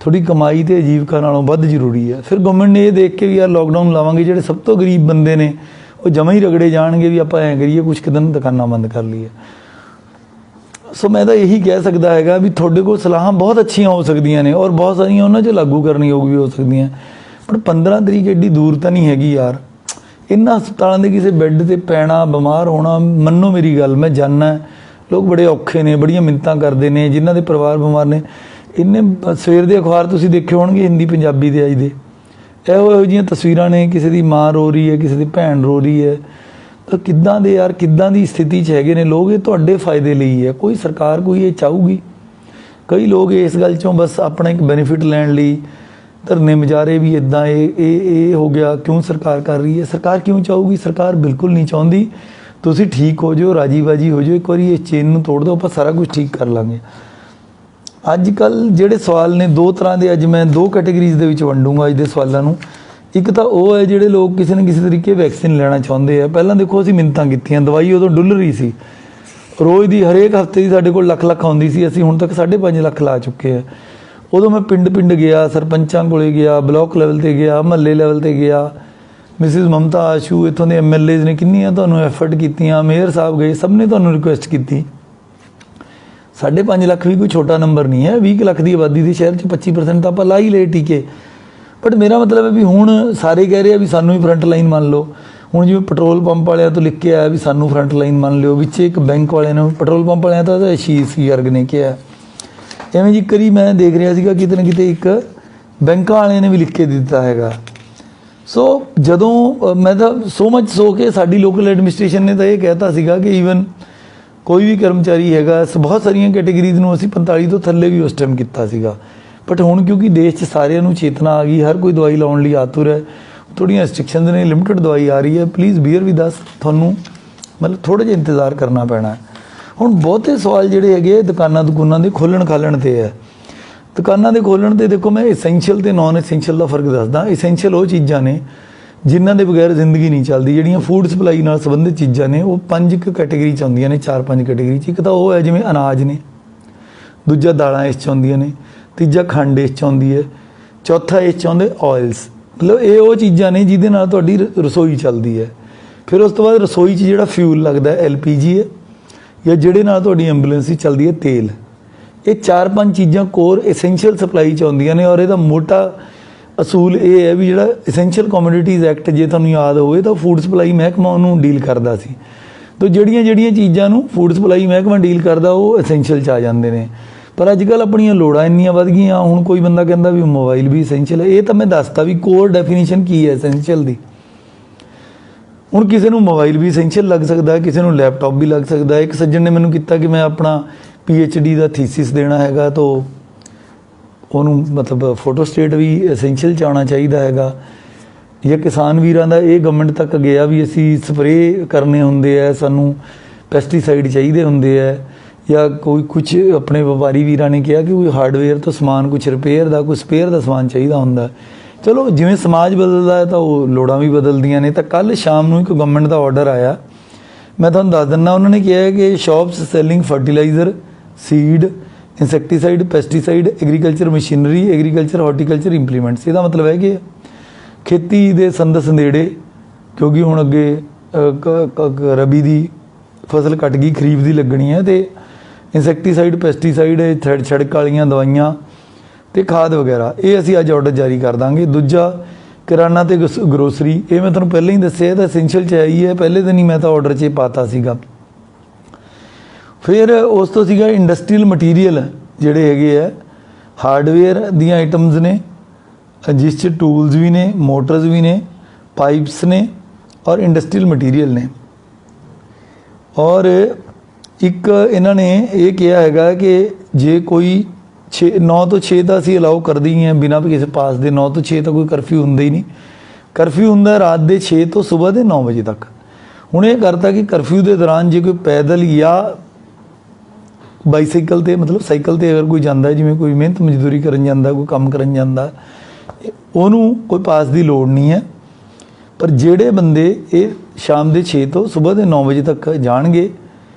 ਤੁਹਾਡੀ ਕਮਾਈ ਅਤੇ ਆਜੀਵਕਾ ਨਾਲੋਂ ਵੱਧ ਜ਼ਰੂਰੀ ਹੈ। ਫਿਰ ਗਵਰਨਮੈਂਟ ਨੇ ਇਹ ਦੇਖ ਕੇ ਵੀ ਯਾਰ ਲੋਕਡਾਊਨ ਲਾਵਾਂਗੇ, ਜਿਹੜੇ ਸਭ ਤੋਂ ਗਰੀਬ ਬੰਦੇ ਨੇ ਉਹ ਜਮਾਂ ਹੀ ਰਗੜੇ ਜਾਣਗੇ ਵੀ ਆਪਾਂ ਐਂ ਕਰੀਏ ਕੁਛ ਕੁ ਦਿਨ ਦੁਕਾਨਾਂ ਬੰਦ ਕਰ ਲਈਏ। ਸੋ ਮੈਂ ਤਾਂ ਇਹੀ ਕਹਿ ਸਕਦਾ ਹੈਗਾ ਵੀ ਤੁਹਾਡੇ ਕੋਲ ਸਲਾਹਾਂ ਬਹੁਤ ਅੱਛੀਆਂ ਹੋ ਸਕਦੀਆਂ ਨੇ ਔਰ ਬਹੁਤ ਸਾਰੀਆਂ ਉਹਨਾਂ 'ਚ ਲਾਗੂ ਕਰਨ ਯੋਗ ਵੀ ਹੋ ਸਕਦੀਆਂ, ਪਰ 15 ਤਰੀਕ ਐਡੀ ਦੂਰ ਤਾਂ ਨਹੀਂ ਹੈਗੀ ਯਾਰ। ਇਹਨਾਂ ਹਸਪਤਾਲਾਂ ਦੇ ਕਿਸੇ ਬੈੱਡ 'ਤੇ ਪੈਣਾ, ਬਿਮਾਰ ਹੋਣਾ, ਮੰਨੋ ਮੇਰੀ ਗੱਲ, ਮੈਂ ਜਾਣਦਾ ਲੋਕ ਬੜੇ ਔਖੇ ਨੇ, ਬੜੀਆਂ ਮਿੰਨਤਾਂ ਕਰਦੇ ਨੇ, ਜਿਨ੍ਹਾਂ ਦੇ ਪਰਿਵਾਰ ਬਿਮਾਰ ਨੇ। ਇੰਨੇ ਸਵੇਰ ਦੇ ਅਖਬਾਰ ਤੁਸੀਂ ਦੇਖੇ ਹੋਣਗੇ ਹਿੰਦੀ ਪੰਜਾਬੀ ਦੇ ਅੱਜ ਦੇ, ਇਹੋ ਜਿਹੀਆਂ ਤਸਵੀਰਾਂ ਨੇ, ਕਿਸੇ ਦੀ ਮਾਂ ਰੋ ਰਹੀ ਹੈ, ਕਿਸੇ ਦੀ ਭੈਣ ਰੋ ਰਹੀ ਹੈ। ਤਾਂ ਕਿੱਦਾਂ ਦੇ ਯਾਰ, ਕਿੱਦਾਂ ਦੀ ਸਥਿਤੀ 'ਚ ਹੈਗੇ ਨੇ ਲੋਕ। ਇਹ ਤੁਹਾਡੇ ਫਾਇਦੇ ਲਈ ਹੈ, ਕੋਈ ਸਰਕਾਰ ਕੋਈ ਇਹ ਚਾਹੂਗੀ? ਕਈ ਲੋਕ ਇਸ ਗੱਲ 'ਚੋਂ ਬਸ ਆਪਣਾ ਇੱਕ ਬੈਨੀਫਿਟ ਲੈਣ ਲਈ ਧਰਨੇ ਮੁਜ਼ਾਹਰੇ ਵੀ ਇੱਦਾਂ ਇਹ ਹੋ ਗਿਆ, ਕਿਉਂ ਸਰਕਾਰ ਕਰ ਰਹੀ ਹੈ? ਸਰਕਾਰ ਕਿਉਂ ਚਾਹੂਗੀ? ਸਰਕਾਰ ਬਿਲਕੁਲ ਨਹੀਂ ਚਾਹੁੰਦੀ। ਤੁਸੀਂ ਠੀਕ ਹੋ ਜਾਓ, ਰਾਜੀ ਬਾਜੀ ਹੋ ਜਾਓ, ਇੱਕ ਵਾਰੀ ਇਸ ਚੇਨ ਨੂੰ ਤੋੜ ਦਿਓ, ਆਪਾਂ ਸਾਰਾ ਕੁਝ ਠੀਕ ਕਰ ਲਾਂਗੇ। ਅੱਜ ਕੱਲ੍ਹ ਜਿਹੜੇ ਸਵਾਲ ਨੇ ਦੋ ਤਰ੍ਹਾਂ ਦੇ, ਅੱਜ ਮੈਂ 2 ਕੈਟੇਗਰੀਜ਼ ਦੇ ਵਿੱਚ ਵੰਡੂੰਗਾ ਅੱਜ ਦੇ ਸਵਾਲਾਂ ਨੂੰ। ਇੱਕ ਤਾਂ ਉਹ ਹੈ ਜਿਹੜੇ ਲੋਕ ਕਿਸੇ ਨਾ ਕਿਸੇ ਤਰੀਕੇ ਵੈਕਸੀਨ ਲੈਣਾ ਚਾਹੁੰਦੇ ਆ। ਪਹਿਲਾਂ ਦੇਖੋ ਅਸੀਂ ਮਿੰਨਤਾਂ ਕੀਤੀਆਂ, ਦਵਾਈ ਉਦੋਂ ਡੁੱਲ ਰਹੀ ਸੀ, ਰੋਜ਼ ਦੀ ਹਰੇਕ ਹਫ਼ਤੇ ਦੀ ਸਾਡੇ ਕੋਲ ਲੱਖ ਆਉਂਦੀ ਸੀ, ਅਸੀਂ ਹੁਣ ਤੱਕ 5.5 ਲੱਖ ਲਾ ਚੁੱਕੇ ਆ। ਉਦੋਂ ਮੈਂ ਪਿੰਡ ਗਿਆ, ਸਰਪੰਚਾਂ ਕੋਲੇ ਗਿਆ, ਬਲਾਕ ਲੈਵਲ 'ਤੇ ਗਿਆ, ਮਹੱਲੇ ਲੈਵਲ 'ਤੇ ਗਿਆ, ਮਿਸਿਸ ਮਮਤਾ ਆਸ਼ੂ ਇੱਥੋਂ ਦੇ MLAs ਨੇ ਕਿੰਨੀਆਂ ਤੁਹਾਨੂੰ ਐਫਰਟ ਕੀਤੀਆਂ, ਮੇਅਰ ਸਾਹਿਬ ਗਏ, ਸਭ ਨੇ ਤੁਹਾਨੂੰ ਰਿਕੁਐਸਟ ਕੀਤੀ। 5.5 ਲੱਖ ਵੀ ਕੋਈ ਛੋਟਾ ਨੰਬਰ ਨਹੀਂ ਹੈ। 20 ਲੱਖ ਦੀ ਆਬਾਦੀ ਦੇ ਸ਼ਹਿਰ 'ਚ 25% ਤਾਂ ਆਪਾਂ ਲਾ ਹੀ ਲਏ ਟੀਕੇ। ਬਟ ਮੇਰਾ ਮਤਲਬ ਹੈ ਵੀ ਹੁਣ ਸਾਰੇ ਕਹਿ ਰਹੇ ਆ ਵੀ ਸਾਨੂੰ ਵੀ ਫਰੰਟ ਲਾਈਨ ਮੰਨ ਲਓ। ਹੁਣ ਜਿਵੇਂ ਪੈਟਰੋਲ ਪੰਪ ਵਾਲਿਆਂ ਤੋਂ ਲਿਖ ਕੇ ਆਇਆ ਵੀ ਸਾਨੂੰ ਫਰੰਟ ਲਾਈਨ ਮੰਨ ਲਿਓ, ਵਿੱਚ ਇੱਕ ਬੈਂਕ ਵਾਲਿਆਂ ਨੇ, ਪੈਟਰੋਲ ਪੰਪ ਵਾਲਿਆਂ ਦਾ ਤਾਂ ਆਸ਼ੀਸ਼ ਗਰਗ ਨੇ ਕਿਹਾ। ਐਵੇਂ ਜੀ ਕਰੀ ਮੈਂ ਦੇਖ ਰਿਹਾ ਸੀਗਾ ਕਿਤੇ ਨਾ ਕਿਤੇ ਇੱਕ ਬੈਂਕਾਂ ਵਾਲਿਆਂ ਨੇ ਵੀ ਲਿਖ ਕੇ ਦਿੱਤਾ ਹੈਗਾ। ਸੋ ਜਦੋਂ ਮੈਂ ਤਾਂ ਸੋ ਮਚ ਸੋ ਕੇ ਸਾਡੀ ਲੋਕਲ ਐਡਮਿਨਿਸਟ੍ਰੇਸ਼ਨ ਨੇ ਤਾਂ ਇਹ ਕਹਿਤਾ ਸੀਗਾ ਕਿ ਈਵਨ ਕੋਈ ਵੀ ਕਰਮਚਾਰੀ ਹੈਗਾ, ਬਹੁਤ ਸਾਰੀਆਂ ਕੈਟੇਗਰੀਜ਼ ਨੂੰ ਅਸੀਂ 45 ਤੋਂ ਥੱਲੇ ਵੀ ਉਸ ਟਾਈਮ ਕੀਤਾ ਸੀਗਾ। ਬਟ ਹੁਣ ਕਿਉਂਕਿ ਦੇਸ਼ 'ਚ ਸਾਰਿਆਂ ਨੂੰ ਚੇਤਨਾ ਆ ਗਈ, ਹਰ ਕੋਈ ਦਵਾਈ ਲਾਉਣ ਲਈ ਆਤੁਰ ਹੈ, ਥੋੜ੍ਹੀਆਂ ਰਿਸਟ੍ਰਿਕਸ਼ਨਸ ਨੇ, ਲਿਮਿਟਡ ਦਵਾਈ ਆ ਰਹੀ ਹੈ। ਪਲੀਜ਼ ਬੀਅਰ ਵਿਦ ਅਸ, ਤੁਹਾਨੂੰ ਮਤਲਬ ਥੋੜ੍ਹਾ ਜਿਹਾ ਇੰਤਜ਼ਾਰ ਕਰਨਾ ਪੈਣਾ। ਹੁਣ ਬਹੁਤੇ ਸਵਾਲ ਜਿਹੜੇ ਹੈਗੇ ਦੁਕਾਨਾਂ ਦੇ ਖੋਲ੍ਹਣ ਖਾਲਣ 'ਤੇ ਹੈ। ਦੁਕਾਨਾਂ ਦੇ ਖੋਲ੍ਹਣ 'ਤੇ ਦੇਖੋ ਮੈਂ ਇਸੈਂਸ਼ੀਅਲ ਅਤੇ ਨੋਨ ਇਸੈਂਸ਼ੀਅਲ ਦਾ ਫਰਕ ਦੱਸਦਾ। ਇਸੈਂਸ਼ੀਅਲ ਉਹ ਚੀਜ਼ਾਂ ਨੇ ਜਿਨ੍ਹਾਂ ਦੇ ਬਗੈਰ ਜ਼ਿੰਦਗੀ ਨਹੀਂ ਚੱਲਦੀ, ਜਿਹੜੀਆਂ ਫੂਡ ਸਪਲਾਈ ਨਾਲ ਸੰਬੰਧਿਤ ਚੀਜ਼ਾਂ ਨੇ, ਉਹ 5 ਕੈਟੇਗਰੀ 'ਚ ਆਉਂਦੀਆਂ ਨੇ, 4-5 ਕੈਟੇਗਰੀ 'ਚ। ਇੱਕ ਤਾਂ ਉਹ ਹੈ ਜਿਵੇਂ ਅਨਾਜ ਨੇ, ਦੂਜਾ ਦਾਲਾਂ ਇਸ 'ਚ ਆਉਂਦੀਆਂ ਨੇ, ਤੀਜਾ ਖੰਡ ਇਸ 'ਚ ਆਉਂਦੀ ਹੈ, ਚੌਥਾ ਇਸ 'ਚ ਆਉਂਦੇ ਆਇਲਸ। ਮਤਲਬ ਇਹ ਉਹ ਚੀਜ਼ਾਂ ਨੇ ਜਿਹਦੇ ਨਾਲ ਤੁਹਾਡੀ ਰਸੋਈ ਚੱਲਦੀ ਹੈ। ਫਿਰ ਉਸ ਤੋਂ ਬਾਅਦ ਰਸੋਈ 'ਚ ਜਿਹੜਾ ਫਿਊਲ ਲੱਗਦਾ LPG ਹੈ, ਜਾਂ ਜਿਹੜੇ ਨਾਲ ਤੁਹਾਡੀ ਐਂਬੂਲੈਂਸ ਹੀ ਚੱਲਦੀ ਹੈ ਤੇਲ। ਇਹ 4-5 ਚੀਜ਼ਾਂ ਕੋਰ ਇਸੈਂਸ਼ੀਅਲ ਸਪਲਾਈ 'ਚ ਆਉਂਦੀਆਂ ਨੇ। ਔਰ ਇਹਦਾ ਮੋਟਾ ਅਸੂਲ ਇਹ ਹੈ ਵੀ ਜਿਹੜਾ ਇਸੈਂਸ਼ੀਅਲ ਕਮੋਡਿਟੀਜ਼ ਐਕਟ, ਜੇ ਤੁਹਾਨੂੰ ਯਾਦ ਹੋਵੇ ਤਾਂ ਫੂਡ ਸਪਲਾਈ ਮਹਿਕਮਾ ਉਹਨੂੰ ਡੀਲ ਕਰਦਾ ਸੀ। तो ਜਿਹੜੀਆਂ ਜਿਹੜੀਆਂ ਚੀਜ਼ਾਂ ਨੂੰ ਫੂਡ ਸਪਲਾਈ ਮਹਿਕਮਾ ਡੀਲ ਕਰਦਾ ਉਹ ਐਸੈਂਸ਼ੀਅਲ 'ਚ ਆ ਜਾਂਦੇ ਨੇ। ਪਰ ਅੱਜ ਕੱਲ੍ਹ ਆਪਣੀਆਂ ਲੋੜਾਂ ਇੰਨੀਆਂ ਵੱਧ ਗਈਆਂ, ਹੁਣ ਕੋਈ ਬੰਦਾ ਕਹਿੰਦਾ ਵੀ ਮੋਬਾਈਲ ਵੀ ਐਸੈਂਸ਼ੀਅਲ ਹੈ। ਇਹ ਤਾਂ ਮੈਂ ਦੱਸਤਾ ਵੀ ਕੋਰ ਡੈਫੀਨੇਸ਼ਨ ਕੀ ਹੈ ਐਸੈਂਸ਼ੀਅਲ ਦੀ। ਹੁਣ ਕਿਸੇ ਨੂੰ ਮੋਬਾਈਲ ਵੀ ਐਸੈਂਸ਼ੀਅਲ ਲੱਗ ਸਕਦਾ, ਕਿਸੇ ਨੂੰ ਲੈਪਟਾਪ ਵੀ ਲੱਗ ਸਕਦਾ। ਇੱਕ ਸੱਜਣ ਨੇ ਮੈਨੂੰ ਕੀਤਾ ਕਿ ਮੈਂ ਆਪਣਾ PhD ਦਾ ਥੀਸਿਸ ਦੇਣਾ ਹੈਗਾ, ਤਾਂ ਉਹਨੂੰ ਮਤਲਬ ਫੋਟੋ ਸਟੇਟ ਵੀ ਐਸੈਂਸ਼ੀਅਲ 'ਚ ਆਉਣਾ ਚਾਹੀਦਾ ਹੈਗਾ। ਜਾਂ ਕਿਸਾਨ ਵੀਰਾਂ ਦਾ ਇਹ ਗਵਰਨਮੈਂਟ ਤੱਕ ਗਿਆ ਵੀ ਅਸੀਂ ਸਪਰੇਅ ਕਰਨੇ ਹੁੰਦੇ ਆ, ਸਾਨੂੰ ਪੈਸਟੀਸਾਈਡ ਚਾਹੀਦੇ ਹੁੰਦੇ ਆ। ਜਾਂ ਕੋਈ ਕੁਛ ਆਪਣੇ ਵਪਾਰੀ ਵੀਰਾਂ ਨੇ ਕਿਹਾ ਕਿ ਕੋਈ ਹਾਰਡਵੇਅਰ ਤੋਂ ਸਮਾਨ, ਕੁਛ ਰਿਪੇਅਰ ਦਾ, ਕੋਈ ਸਪੇਅਰ ਦਾ ਸਮਾਨ ਚਾਹੀਦਾ ਹੁੰਦਾ। ਚਲੋ ਜਿਵੇਂ ਸਮਾਜ ਬਦਲਦਾ ਹੈ ਤਾਂ ਉਹ ਲੋੜਾਂ ਵੀ ਬਦਲਦੀਆਂ ਨੇ। ਤਾਂ ਕੱਲ੍ਹ ਸ਼ਾਮ ਨੂੰ ਇੱਕ ਗਵਰਨਮੈਂਟ ਦਾ ਆਰਡਰ ਆਇਆ, ਮੈਂ ਤੁਹਾਨੂੰ ਦੱਸ ਦਿੰਦਾ। ਉਹਨਾਂ ਨੇ ਕਿਹਾ ਕਿ shops selling fertiliser, seed, insecticide, pesticide, agriculture machinery, agriculture horticulture implements. ਇਹਦਾ ਮਤਲਬ ਹੈ ਕਿ ਖੇਤੀ ਦੇ ਸੰਦ ਸੰਦੇੜੇ, ਕਿਉਂਕਿ ਹੁਣ ਅੱਗੇ ਰਬੀ ਦੀ ਫਸਲ ਕੱਟ ਗਈ, ਖਰੀਫ ਦੀ ਲੱਗਣੀ ਹੈ, ਅਤੇ ਇਨਸੈਕਟੀਸਾਈਡ, ਪੈਸਟੀਸਾਈਡ, ਛਿੜਕ ਵਾਲੀਆਂ ਦਵਾਈਆਂ ਅਤੇ ਖਾਦ ਵਗੈਰਾ, ਇਹ ਅਸੀਂ ਅੱਜ ਆਰਡਰ ਜਾਰੀ ਕਰ ਦਾਂਗੇ। ਦੂਜਾ ਕਿਰਾਨਾ ਅਤੇ ਗਰੋਸਰੀ, ਇਹ ਮੈਂ ਤੁਹਾਨੂੰ ਪਹਿਲਾਂ ਹੀ ਦੱਸਿਆ, ਇਹ ਤਾਂ ਐਸੈਂਸ਼ੀਅਲ 'ਚ ਆਈ ਹੈ, ਪਹਿਲੇ ਦਿਨ ਹੀ ਮੈਂ ਤਾਂ ਆਰਡਰ 'ਚ ਪਾਤਾ ਸੀਗਾ। ਫਿਰ ਉਸ ਤੋਂ ਸੀਗਾ ਇੰਡਸਟਰੀਅਲ ਮਟੀਰੀਅਲ, ਜਿਹੜੇ ਹੈਗੇ ਆ ਹਾਰਡਵੇਅਰ ਦੀਆਂ ਆਈਟਮਸ ਨੇ, ਜਿਸ 'ਚ ਟੂਲਸ ਵੀ ਨੇ, ਮੋਟਰਸ ਵੀ ਨੇ, ਪਾਈਪਸ ਨੇ ਔਰ ਇੰਡਸਟਰੀਅਲ ਮਟੀਰੀਅਲ ਨੇ। ਔਰ ਇੱਕ ਇਹਨਾਂ ਨੇ ਇਹ ਕਿਹਾ ਹੈਗਾ ਕਿ ਜੇ ਕੋਈ 9 ਤੋਂ 6 ਤਾਂ ਅਸੀਂ ਅਲਾਓ ਕਰਦੇ ਹੀ ਹਾਂ ਬਿਨਾਂ ਕਿਸੇ ਪਾਸ ਦੇ। 9 ਤੋਂ 6 ਤਾਂ ਕੋਈ ਕਰਫਿਊ ਹੁੰਦਾ ਹੀ ਨਹੀਂ। ਕਰਫਿਊ ਹੁੰਦਾ ਰਾਤ ਦੇ 6 ਤੋਂ ਸਵੇਰ ਦੇ 9 ਵਜੇ ਤੱਕ। ਹੁਣ ਇਹ ਕਰਤਾ ਕਿ ਕਰਫਿਊ ਦੇ ਦੌਰਾਨ ਜੇ ਕੋਈ ਪੈਦਲ ਜਾਂ ਬਾਈਸਾਈਕਲ 'ਤੇ, ਮਤਲਬ ਸਾਈਕਲ 'ਤੇ ਅਗਰ ਕੋਈ ਜਾਂਦਾ, ਜਿਵੇਂ ਕੋਈ ਮਿਹਨਤ ਮਜ਼ਦੂਰੀ ਕਰਨ ਜਾਂਦਾ, ਕੋਈ ਕੰਮ ਕਰਨ ਜਾਂਦਾ, ਉਹਨੂੰ ਕੋਈ ਪਾਸ ਦੀ ਲੋੜ ਨਹੀਂ ਹੈ। ਪਰ ਜਿਹੜੇ ਬੰਦੇ ਇਹ ਸ਼ਾਮ ਦੇ 6 ਤੋਂ ਸਵੇਰ ਦੇ 9 ਵਜੇ ਤੱਕ ਜਾਣਗੇ,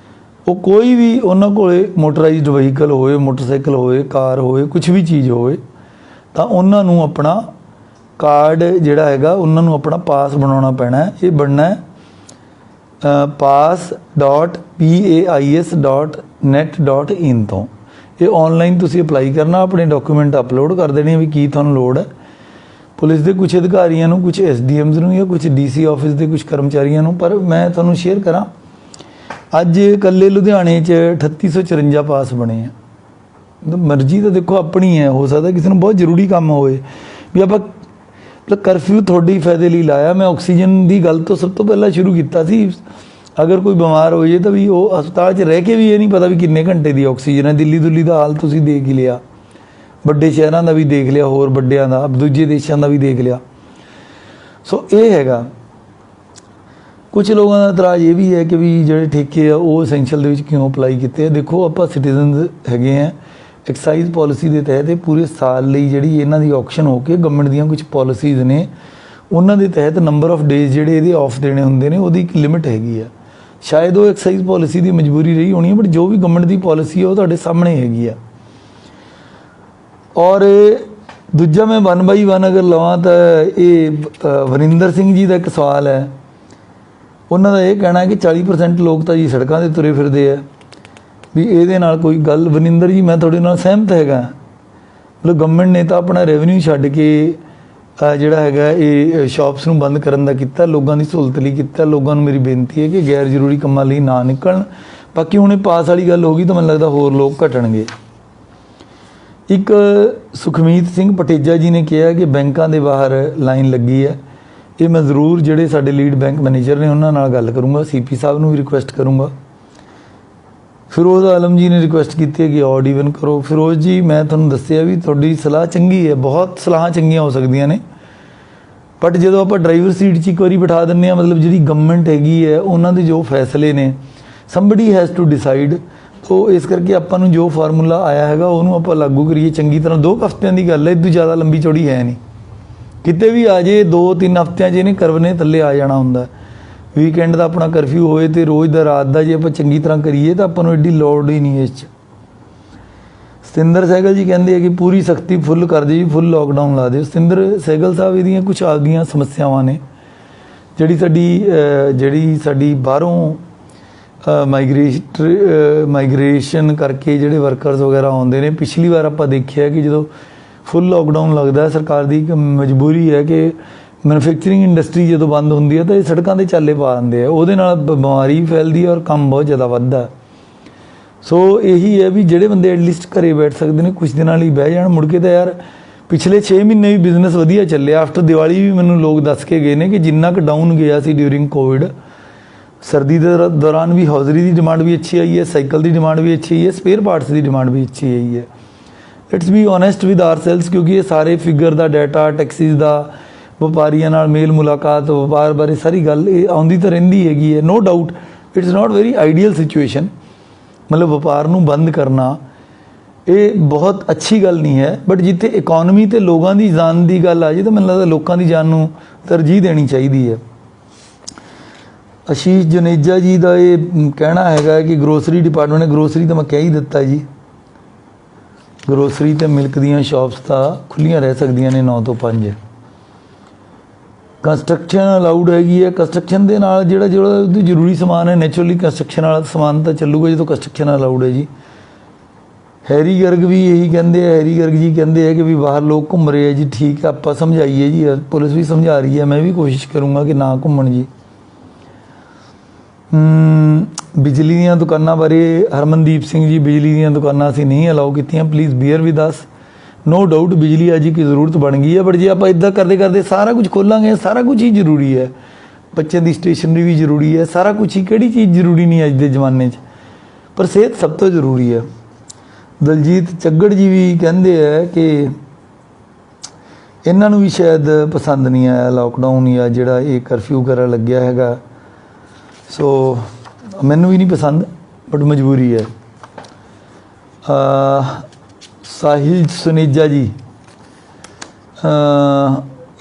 ਉਹ ਕੋਈ ਵੀ ਉਹਨਾਂ ਕੋਲ ਮੋਟਰਾਈਜ਼ਡ ਵਹੀਕਲ ਹੋਵੇ, ਮੋਟਰਸਾਈਕਲ ਹੋਵੇ, ਕਾਰ ਹੋਵੇ, ਕੁਛ ਵੀ ਚੀਜ਼ ਹੋਵੇ, ਤਾਂ ਉਹਨਾਂ ਨੂੰ ਆਪਣਾ ਕਾਰਡ ਜਿਹੜਾ ਹੈਗਾ, ਉਹਨਾਂ ਨੂੰ ਆਪਣਾ ਪਾਸ ਬਣਾਉਣਾ ਪੈਣਾ। ਇਹ ਬਣਨਾ ਹੈ paas.pais.net.in ਤੋਂ। ਇਹ ਔਨਲਾਈਨ ਤੁਸੀਂ ਅਪਲਾਈ ਕਰਨਾ, ਆਪਣੇ ਡਾਕੂਮੈਂਟ ਅਪਲੋਡ ਕਰ ਦੇਣੇ ਵੀ ਕੀ ਤੁਹਾਨੂੰ ਲੋੜ ਹੈ। ਪੁਲਿਸ ਦੇ ਕੁਛ ਅਧਿਕਾਰੀਆਂ ਨੂੰ, ਕੁਛ SDMs ਨੂੰ ਜਾਂ ਕੁਛ DC ਆਫਿਸ ਦੇ ਕੁਛ ਕਰਮਚਾਰੀਆਂ ਨੂੰ। ਪਰ ਮੈਂ ਤੁਹਾਨੂੰ ਸ਼ੇਅਰ ਕਰਾਂ, ਅੱਜ ਇਕੱਲੇ ਲੁਧਿਆਣੇ 'ਚ 3854 ਪਾਸ ਬਣੇ ਆ। ਮਰਜ਼ੀ ਤਾਂ ਦੇਖੋ ਆਪਣੀ ਹੈ, ਹੋ ਸਕਦਾ ਕਿਸੇ ਨੂੰ ਬਹੁਤ ਜ਼ਰੂਰੀ ਕੰਮ ਹੋਵੇ ਵੀ ਆਪਾਂ ਕਰਫਿਊ ਤੁਹਾਡੇ ਫਾਇਦੇ ਲਈ ਲਾਇਆ। ਮੈਂ ਆਕਸੀਜਨ ਦੀ ਗੱਲ ਤੋਂ ਸਭ ਤੋਂ ਪਹਿਲਾਂ ਸ਼ੁਰੂ ਕੀਤਾ ਸੀ। ਅਗਰ ਕੋਈ ਬਿਮਾਰ ਹੋ ਜਾਏ ਤਾਂ ਵੀ ਉਹ ਹਸਪਤਾਲ 'ਚ ਰਹਿ ਕੇ ਵੀ ਇਹ ਨਹੀਂ ਪਤਾ ਵੀ ਕਿੰਨੇ ਘੰਟੇ ਦੀ ਆਕਸੀਜਨ ਹੈ। ਦਿੱਲੀ ਦਾ ਹਾਲ ਤੁਸੀਂ ਦੇਖ ਹੀ ਲਿਆ, ਵੱਡੇ ਸ਼ਹਿਰਾਂ ਦਾ ਵੀ ਦੇਖ ਲਿਆ, ਹੋਰ ਵੱਡਿਆਂ ਦਾ, ਦੂਜੇ ਦੇਸ਼ਾਂ ਦਾ ਵੀ ਦੇਖ ਲਿਆ। ਸੋ ਇਹ ਹੈਗਾ। ਕੁਛ ਲੋਕਾਂ ਦਾ ਇਤਰਾਜ਼ ਇਹ ਵੀ ਹੈ ਕਿ ਵੀ ਜਿਹੜੇ ਠੇਕੇ ਆ ਉਹ ਐਸੈਂਸ਼ੀਅਲ ਦੇ ਵਿੱਚ ਕਿਉਂ ਅਪਲਾਈ ਕੀਤੇ ਆ। ਦੇਖੋ ਆਪਾਂ ਸਿਟੀਜ਼ਨਸ ਹੈਗੇ ਆ, ਐਕਸਾਈਜ਼ ਪਾਲਿਸੀ ਦੇ ਤਹਿਤ ਇਹ ਪੂਰੇ ਸਾਲ ਲਈ ਜਿਹੜੀ ਇਹਨਾਂ ਦੀ ਆਕਸ਼ਨ ਹੋ ਕੇ ਗਵਰਨਮੈਂਟ ਦੀਆਂ ਕੁਝ ਪਾਲਿਸੀਜ਼ ਨੇ, ਉਹਨਾਂ ਦੇ ਤਹਿਤ ਨੰਬਰ ਆਫ ਡੇਜ਼ ਜਿਹੜੇ ਇਹਦੇ ਆਫ ਦੇਣੇ ਹੁੰਦੇ ਨੇ, ਉਹਦੀ ਇੱਕ ਲਿਮਿਟ ਹੈਗੀ ਆ। ਸ਼ਾਇਦ ਉਹ ਐਕਸਾਈਜ਼ ਪਾਲਿਸੀ ਦੀ ਮਜਬੂਰੀ ਰਹੀ ਹੋਣੀ ਹੈ, ਬਟ ਜੋ ਵੀ ਗਵਰਨਮੈਂਟ ਦੀ ਪਾਲਿਸੀ ਹੈ ਉਹ ਤੁਹਾਡੇ ਸਾਹਮਣੇ ਹੈਗੀ ਆ। ਔਰ ਦੂਜਾ ਮੈਂ 1 ਬਾਈ 1 ਅਗਰ ਲਵਾਂ ਤਾਂ ਇਹ ਵਰਿੰਦਰ ਸਿੰਘ ਜੀ ਦਾ ਇੱਕ ਸਵਾਲ ਹੈ। ਉਹਨਾਂ ਦਾ ਇਹ ਕਹਿਣਾ ਕਿ 40% ਲੋਕ ਤਾਂ ਜੀ ਸੜਕਾਂ 'ਤੇ ਤੁਰੇ ਫਿਰਦੇ ਆ, ਵੀ ਇਹਦੇ ਨਾਲ ਕੋਈ ਗੱਲ। ਵਰਿੰਦਰ ਜੀ, ਮੈਂ ਤੁਹਾਡੇ ਨਾਲ ਸਹਿਮਤ ਹੈਗਾ। ਮਤਲਬ ਗਵਰਨਮੈਂਟ ਨੇ ਤਾਂ ਆਪਣਾ ਰੈਵਨਿਊ ਛੱਡ ਕੇ ਜਿਹੜਾ ਹੈਗਾ ਇਹ ਸ਼ਾਪਸ ਨੂੰ ਬੰਦ ਕਰਨ ਦਾ ਕੀਤਾ, ਲੋਕਾਂ ਦੀ ਸਹੂਲਤ ਲਈ ਕੀਤਾ। ਲੋਕਾਂ ਨੂੰ ਮੇਰੀ ਬੇਨਤੀ ਹੈ ਕਿ ਗੈਰ ਜ਼ਰੂਰੀ ਕੰਮਾਂ ਲਈ ਨਾ ਨਿਕਲਣ। ਬਾਕੀ ਹੁਣ ਇਹ ਪਾਸ ਵਾਲੀ ਗੱਲ ਹੋ ਗਈ ਤਾਂ ਮੈਨੂੰ ਲੱਗਦਾ ਹੋਰ ਲੋਕ ਘਟਣਗੇ। ਇੱਕ ਸੁਖਮੀਤ ਸਿੰਘ ਪਟੇਜਾ ਜੀ ਨੇ ਕਿਹਾ ਕਿ ਬੈਂਕਾਂ ਦੇ ਬਾਹਰ ਲਾਈਨ ਲੱਗੀ ਹੈ। ਇਹ ਮੈਂ ਜ਼ਰੂਰ ਜਿਹੜੇ ਸਾਡੇ ਲੀਡ ਬੈਂਕ ਮੈਨੇਜਰ ਨੇ ਉਹਨਾਂ ਨਾਲ ਗੱਲ ਕਰੂੰਗਾ, CP ਸਾਹਿਬ ਨੂੰ ਵੀ ਰਿਕੁਐਸਟ ਕਰੂੰਗਾ। ਫਿਰੋਜ਼ ਆਲਮ ਜੀ ਨੇ ਰਿਕੁਐਸਟ ਕੀਤੀ ਹੈ ਕਿ ਔਡ ਈਵਨ ਕਰੋ। ਫਿਰੋਜ਼ ਜੀ, ਮੈਂ ਤੁਹਾਨੂੰ ਦੱਸਿਆ ਵੀ ਤੁਹਾਡੀ ਸਲਾਹ ਚੰਗੀ ਹੈ, ਬਹੁਤ ਸਲਾਹਾਂ ਚੰਗੀਆਂ ਹੋ ਸਕਦੀਆਂ ਨੇ, ਬਟ ਜਦੋਂ ਆਪਾਂ ਡਰਾਈਵਰ ਸੀਟ 'ਚ ਇੱਕ ਵਾਰੀ ਬਿਠਾ ਦਿੰਦੇ ਹਾਂ, ਮਤਲਬ ਜਿਹੜੀ ਗਵਰਨਮੈਂਟ ਹੈਗੀ ਹੈ ਉਹਨਾਂ ਦੇ ਜੋ ਫੈਸਲੇ ਨੇ, ਸਮਬਡੀ ਹੈਜ਼ ਟੂ ਡਿਸਾਈਡ। ਤੋ ਇਸ ਕਰਕੇ ਆਪਾਂ ਨੂੰ ਜੋ ਫਾਰਮੂਲਾ ਆਇਆ ਹੈਗਾ ਉਹਨੂੰ ਆਪਾਂ ਲਾਗੂ ਕਰੀਏ ਚੰਗੀ ਤਰ੍ਹਾਂ। 2 ਹਫ਼ਤਿਆਂ ਦੀ ਗੱਲ ਹੈ, ਇਦੋਂ ਜ਼ਿਆਦਾ ਲੰਬੀ ਚੌੜੀ ਹੈ ਨਹੀਂ। ਕਿਤੇ ਵੀ ਆ ਜੇ 2-3 ਹਫ਼ਤਿਆਂ 'ਚ ਇਹਨੇ ਕਰਵਨੇ ਥੱਲੇ ਆ ਜਾਣਾ ਹੁੰਦਾ। ਵੀਕਐਂਡ ਦਾ ਆਪਣਾ ਕਰਫਿਊ ਹੋਏ ਅਤੇ ਰੋਜ਼ ਦਾ ਰਾਤ ਦਾ ਜੇ ਆਪਾਂ ਚੰਗੀ ਤਰ੍ਹਾਂ ਕਰੀਏ ਤਾਂ ਆਪਾਂ ਨੂੰ ਐਡੀ ਲੋੜ ਹੀ ਨਹੀਂ ਇਸ 'ਚ। ਸਤਿੰਦਰ ਸਹਿਗਲ ਜੀ ਕਹਿੰਦੇ ਆ ਕਿ ਪੂਰੀ ਸਖਤੀ ਫੁੱਲ ਕਰ ਦਿਓ ਜੀ, ਫੁੱਲ ਲੋਕਡਾਊਨ ਲਾ ਦਿਓ। ਸਤਿੰਦਰ ਸਹਿਗਲ ਸਾਹਿਬ, ਇਹਦੀਆਂ ਕੁਛ ਆ ਗਈਆਂ ਸਮੱਸਿਆਵਾਂ ਨੇ। ਜਿਹੜੀ ਸਾਡੀ ਬਾਹਰੋਂ ਮਾਈਗ੍ਰੇਸ਼ਨ ਕਰਕੇ ਜਿਹੜੇ ਵਰਕਰਸ ਵਗੈਰਾ ਆਉਂਦੇ ਨੇ, ਪਿਛਲੀ ਵਾਰ ਆਪਾਂ ਦੇਖਿਆ ਕਿ ਜਦੋਂ ਫੁੱਲ ਲੋਕਡਾਊਨ ਲੱਗਦਾ, ਸਰਕਾਰ ਦੀ ਇੱਕ ਮਜਬੂਰੀ ਹੈ ਕਿ ਮੈਨੂਫੈਕਚਰਿੰਗ ਇੰਡਸਟਰੀ ਜਦੋਂ ਬੰਦ ਹੁੰਦੀ ਹੈ ਤਾਂ ਇਹ ਸੜਕਾਂ 'ਤੇ ਚਾਲੇ ਪਾ ਦਿੰਦੇ ਆ, ਉਹਦੇ ਨਾਲ ਬਿਮਾਰੀ ਵੀ ਫੈਲਦੀ ਹੈ ਔਰ ਕੰਮ ਬਹੁਤ ਜ਼ਿਆਦਾ ਵੱਧਦਾ। ਸੋ ਇਹੀ ਹੈ ਵੀ ਜਿਹੜੇ ਬੰਦੇ ਐਟਲੀਸਟ ਘਰੇ ਬੈਠ ਸਕਦੇ ਨੇ ਕੁਛ ਦਿਨਾਂ ਲਈ ਬਹਿ ਜਾਣ। ਮੁੜ ਕੇ ਤਾਂ ਯਾਰ ਪਿਛਲੇ 6 ਮਹੀਨੇ ਵੀ ਬਿਜ਼ਨਸ ਵਧੀਆ ਚੱਲਿਆ। ਆਫਟਰ ਦੀਵਾਲੀ ਵੀ ਮੈਨੂੰ ਲੋਕ ਦੱਸ ਕੇ ਗਏ ਨੇ ਕਿ ਜਿੰਨਾ ਕੁ ਡਾਊਨ ਗਿਆ ਸੀ ਡਿਊਰਿੰਗ ਕੋਵਿਡ, ਸਰਦੀ ਦੇ ਦੌਰਾਨ ਵੀ ਹੌਜ਼ਰੀ ਦੀ ਡਿਮਾਂਡ ਵੀ ਅੱਛੀ ਆਈ ਹੈ, ਸਾਈਕਲ ਦੀ ਡਿਮਾਂਡ ਵੀ ਅੱਛੀ ਆਈ ਹੈ, ਸਪੇਅਰ ਪਾਰਟਸ ਦੀ ਡਿਮਾਂਡ ਵੀ ਅੱਛੀ ਆਈ ਹੈ। ਲੈਟਸ ਬੀ ਓਨੈਸਟ ਵਿਦ ਆਰਸੈਲਸ, ਕਿਉਂਕਿ ਇਹ ਸਾਰੇ ਫਿਗਰ ਦਾ ਡਾਟਾ, ਟੈਕਸਿਸ ਦਾ, ਵਪਾਰੀਆਂ ਨਾਲ ਮੇਲ ਮੁਲਾਕਾਤ, ਵਪਾਰ ਬਾਰੇ ਸਾਰੀ ਗੱਲ ਇਹ ਆਉਂਦੀ ਤਾਂ ਰਹਿੰਦੀ ਹੈਗੀ ਹੈ। No doubt it's not very ideal situation, ਮਤਲਬ ਵਪਾਰ ਨੂੰ ਬੰਦ ਕਰਨਾ ਇਹ ਬਹੁਤ ਅੱਛੀ ਗੱਲ ਨਹੀਂ ਹੈ। ਬਟ ਜਿੱਥੇ ਇਕੋਨਮੀ ਅਤੇ ਲੋਕਾਂ ਦੀ ਜਾਨ ਦੀ ਗੱਲ ਆ ਜਾਏ ਤਾਂ ਮੈਨੂੰ ਲੱਗਦਾ ਲੋਕਾਂ ਦੀ ਜਾਨ ਨੂੰ ਤਰਜੀਹ ਦੇਣੀ ਚਾਹੀਦੀ ਹੈ। ਆਸ਼ੀਸ਼ ਜਨੇਜਾ ਜੀ ਦਾ ਇਹ ਕਹਿਣਾ ਹੈਗਾ ਕਿ ਗਰੋਸਰੀ ਡਿਪਾਰਟਮੈਂਟ ਨੇ, ਗਰੋਸਰੀ ਤਾਂ ਮੈਂ ਕਹਿ ਹੀ ਦਿੱਤਾ ਜੀ, ਗਰੋਸਰੀ ਅਤੇ ਮਿਲਕ ਦੀਆਂ ਸ਼ਾਪਸ ਤਾਂ ਖੁੱਲ੍ਹੀਆਂ ਰਹਿ ਸਕਦੀਆਂ ਨੇ 9 ਤੋਂ 5। ਕੰਸਟਰਕਸ਼ਨ ਅਲਾਊਡ ਹੈਗੀ ਹੈ। ਕੰਸਟਰਕਸ਼ਨ ਦੇ ਨਾਲ ਜਿਹੜਾ ਉਹਦੀ ਜ਼ਰੂਰੀ ਸਮਾਨ ਹੈ, ਨੈਚੁਰਲੀ ਕੰਸਟਰਕਸ਼ਨ ਵਾਲਾ ਸਮਾਨ ਤਾਂ ਚੱਲੂਗਾ ਜਦੋਂ ਕੰਸਟਰਕਸ਼ਨ ਅਲਾਊਡ ਹੈ ਜੀ। ਹੈਰੀ ਗਰਗ ਵੀ ਇਹੀ ਕਹਿੰਦੇ ਆ, ਹੈਰੀ ਗਰਗ ਜੀ ਕਹਿੰਦੇ ਆ ਕਿ ਵੀ ਬਾਹਰ ਲੋਕ ਘੁੰਮ ਰਹੇ ਆ ਜੀ। ਠੀਕ ਆ, ਆਪਾਂ ਸਮਝਾਈਏ ਜੀ, ਪੁਲਿਸ ਵੀ ਸਮਝਾ ਰਹੀ ਹੈ, ਮੈਂ ਵੀ ਕੋਸ਼ਿਸ਼ ਕਰੂੰਗਾ ਕਿ ਨਾ ਘੁੰਮਣ ਜੀ। ਬਿਜਲੀ ਦੀਆਂ ਦੁਕਾਨਾਂ ਬਾਰੇ ਹਰਮਨਦੀਪ ਸਿੰਘ ਜੀ, ਬਿਜਲੀ ਦੀਆਂ ਦੁਕਾਨਾਂ ਅਸੀਂ ਨਹੀਂ ਅਲਾਓ ਕੀਤੀਆਂ, please bear with us. No doubt ਬਿਜਲੀ ਅੱਜ ਕੀ ਜ਼ਰੂਰਤ ਬਣ ਗਈ ਹੈ, ਬਟ ਜੇ ਆਪਾਂ ਇੱਦਾਂ ਕਰਦੇ ਕਰਦੇ ਸਾਰਾ ਕੁਝ ਖੋਲਾਂਗੇ, ਸਾਰਾ ਕੁਝ ਹੀ ਜ਼ਰੂਰੀ ਹੈ। ਬੱਚਿਆਂ ਦੀ ਸਟੇਸ਼ਨਰੀ ਵੀ ਜ਼ਰੂਰੀ ਹੈ, ਸਾਰਾ ਕੁਝ ਹੀ, ਕਿਹੜੀ ਚੀਜ਼ ਜ਼ਰੂਰੀ ਨਹੀਂ ਅੱਜ ਦੇ ਜ਼ਮਾਨੇ 'ਚ, ਪਰ ਸਿਹਤ ਸਭ ਤੋਂ ਜ਼ਰੂਰੀ ਹੈ। ਦਲਜੀਤ ਚੱਗੜ ਜੀ ਵੀ ਕਹਿੰਦੇ ਹੈ ਕਿ ਇਹਨਾਂ ਨੂੰ ਵੀ ਸ਼ਾਇਦ ਪਸੰਦ ਨਹੀਂ ਆਇਆ ਲਾਕਡਾਊਨ ਜਾਂ ਜਿਹੜਾ ਇਹ ਕਰਫਿਊ ਵਗੈਰਾ ਲੱਗਿਆ ਹੈਗਾ। ਸੋ ਮੈਨੂੰ ਵੀ ਨਹੀਂ ਪਸੰਦ, ਬਟ ਮਜਬੂਰੀ ਹੈ। ਸਾਹਿਲ ਸੁਨੇਜਾ ਜੀ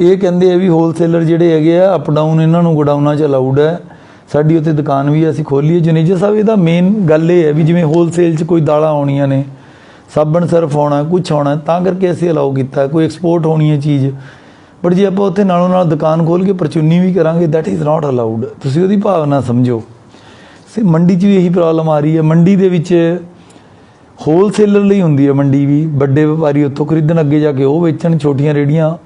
ਇਹ ਕਹਿੰਦੇ ਆ ਵੀ ਹੋਲਸੇਲਰ ਜਿਹੜੇ ਹੈਗੇ ਆ ਅਪ ਡਾਊਨ ਇਹਨਾਂ ਨੂੰ ਗੋਡਾਊਨਾਂ 'ਚ ਅਲਾਊਡ ਹੈ। ਸਾਡੀ ਉੱਥੇ ਦੁਕਾਨ ਵੀ ਅਸੀਂ ਖੋਲ੍ਹੀ ਹੈ। ਜਨੇਜਾ ਸਾਹਿਬ ਇਹਦਾ ਮੇਨ ਗੱਲ ਇਹ ਹੈ ਵੀ ਜਿਵੇਂ ਹੋਲਸੇਲ 'ਚ ਕੋਈ ਦਾਲਾਂ ਆਉਣੀਆਂ ਨੇ, ਸਾਬਣ ਸਰਫ ਆਉਣਾ, ਕੁਛ ਆਉਣਾ, ਤਾਂ ਕਰਕੇ ਅਸੀਂ ਅਲਾਓ ਕੀਤਾ। ਕੋਈ ਐਕਸਪੋਰਟ ਹੋਣੀ ਹੈ ਚੀਜ਼, ਬਟ ਜੇ ਆਪਾਂ ਉੱਥੇ ਨਾਲੋਂ ਨਾਲ ਦੁਕਾਨ ਖੋਲ੍ਹ ਕੇ ਪਰਚੂਨੀ ਵੀ ਕਰਾਂਗੇ, ਦੈਟ ਇਜ਼ ਨਾਟ ਅਲਾਊਡ। ਤੁਸੀਂ ਉਹਦੀ ਭਾਵਨਾ ਸਮਝੋ। ਮੰਡੀ 'ਚ ਵੀ ਇਹੀ ਪ੍ਰੋਬਲਮ ਆ ਰਹੀ ਹੈ। ਮੰਡੀ ਦੇ ਵਿੱਚ ਹੋਲਸੇਲਰ ਲਈ ਹੁੰਦੀ ਹੈ ਮੰਡੀ ਵੀ, ਵੱਡੇ ਵਪਾਰੀ ਉੱਥੋਂ ਖਰੀਦਣ, ਅੱਗੇ ਜਾ ਕੇ ਉਹ ਵੇਚਣ, ਛੋਟੀਆਂ ਰੇਹੜੀਆਂ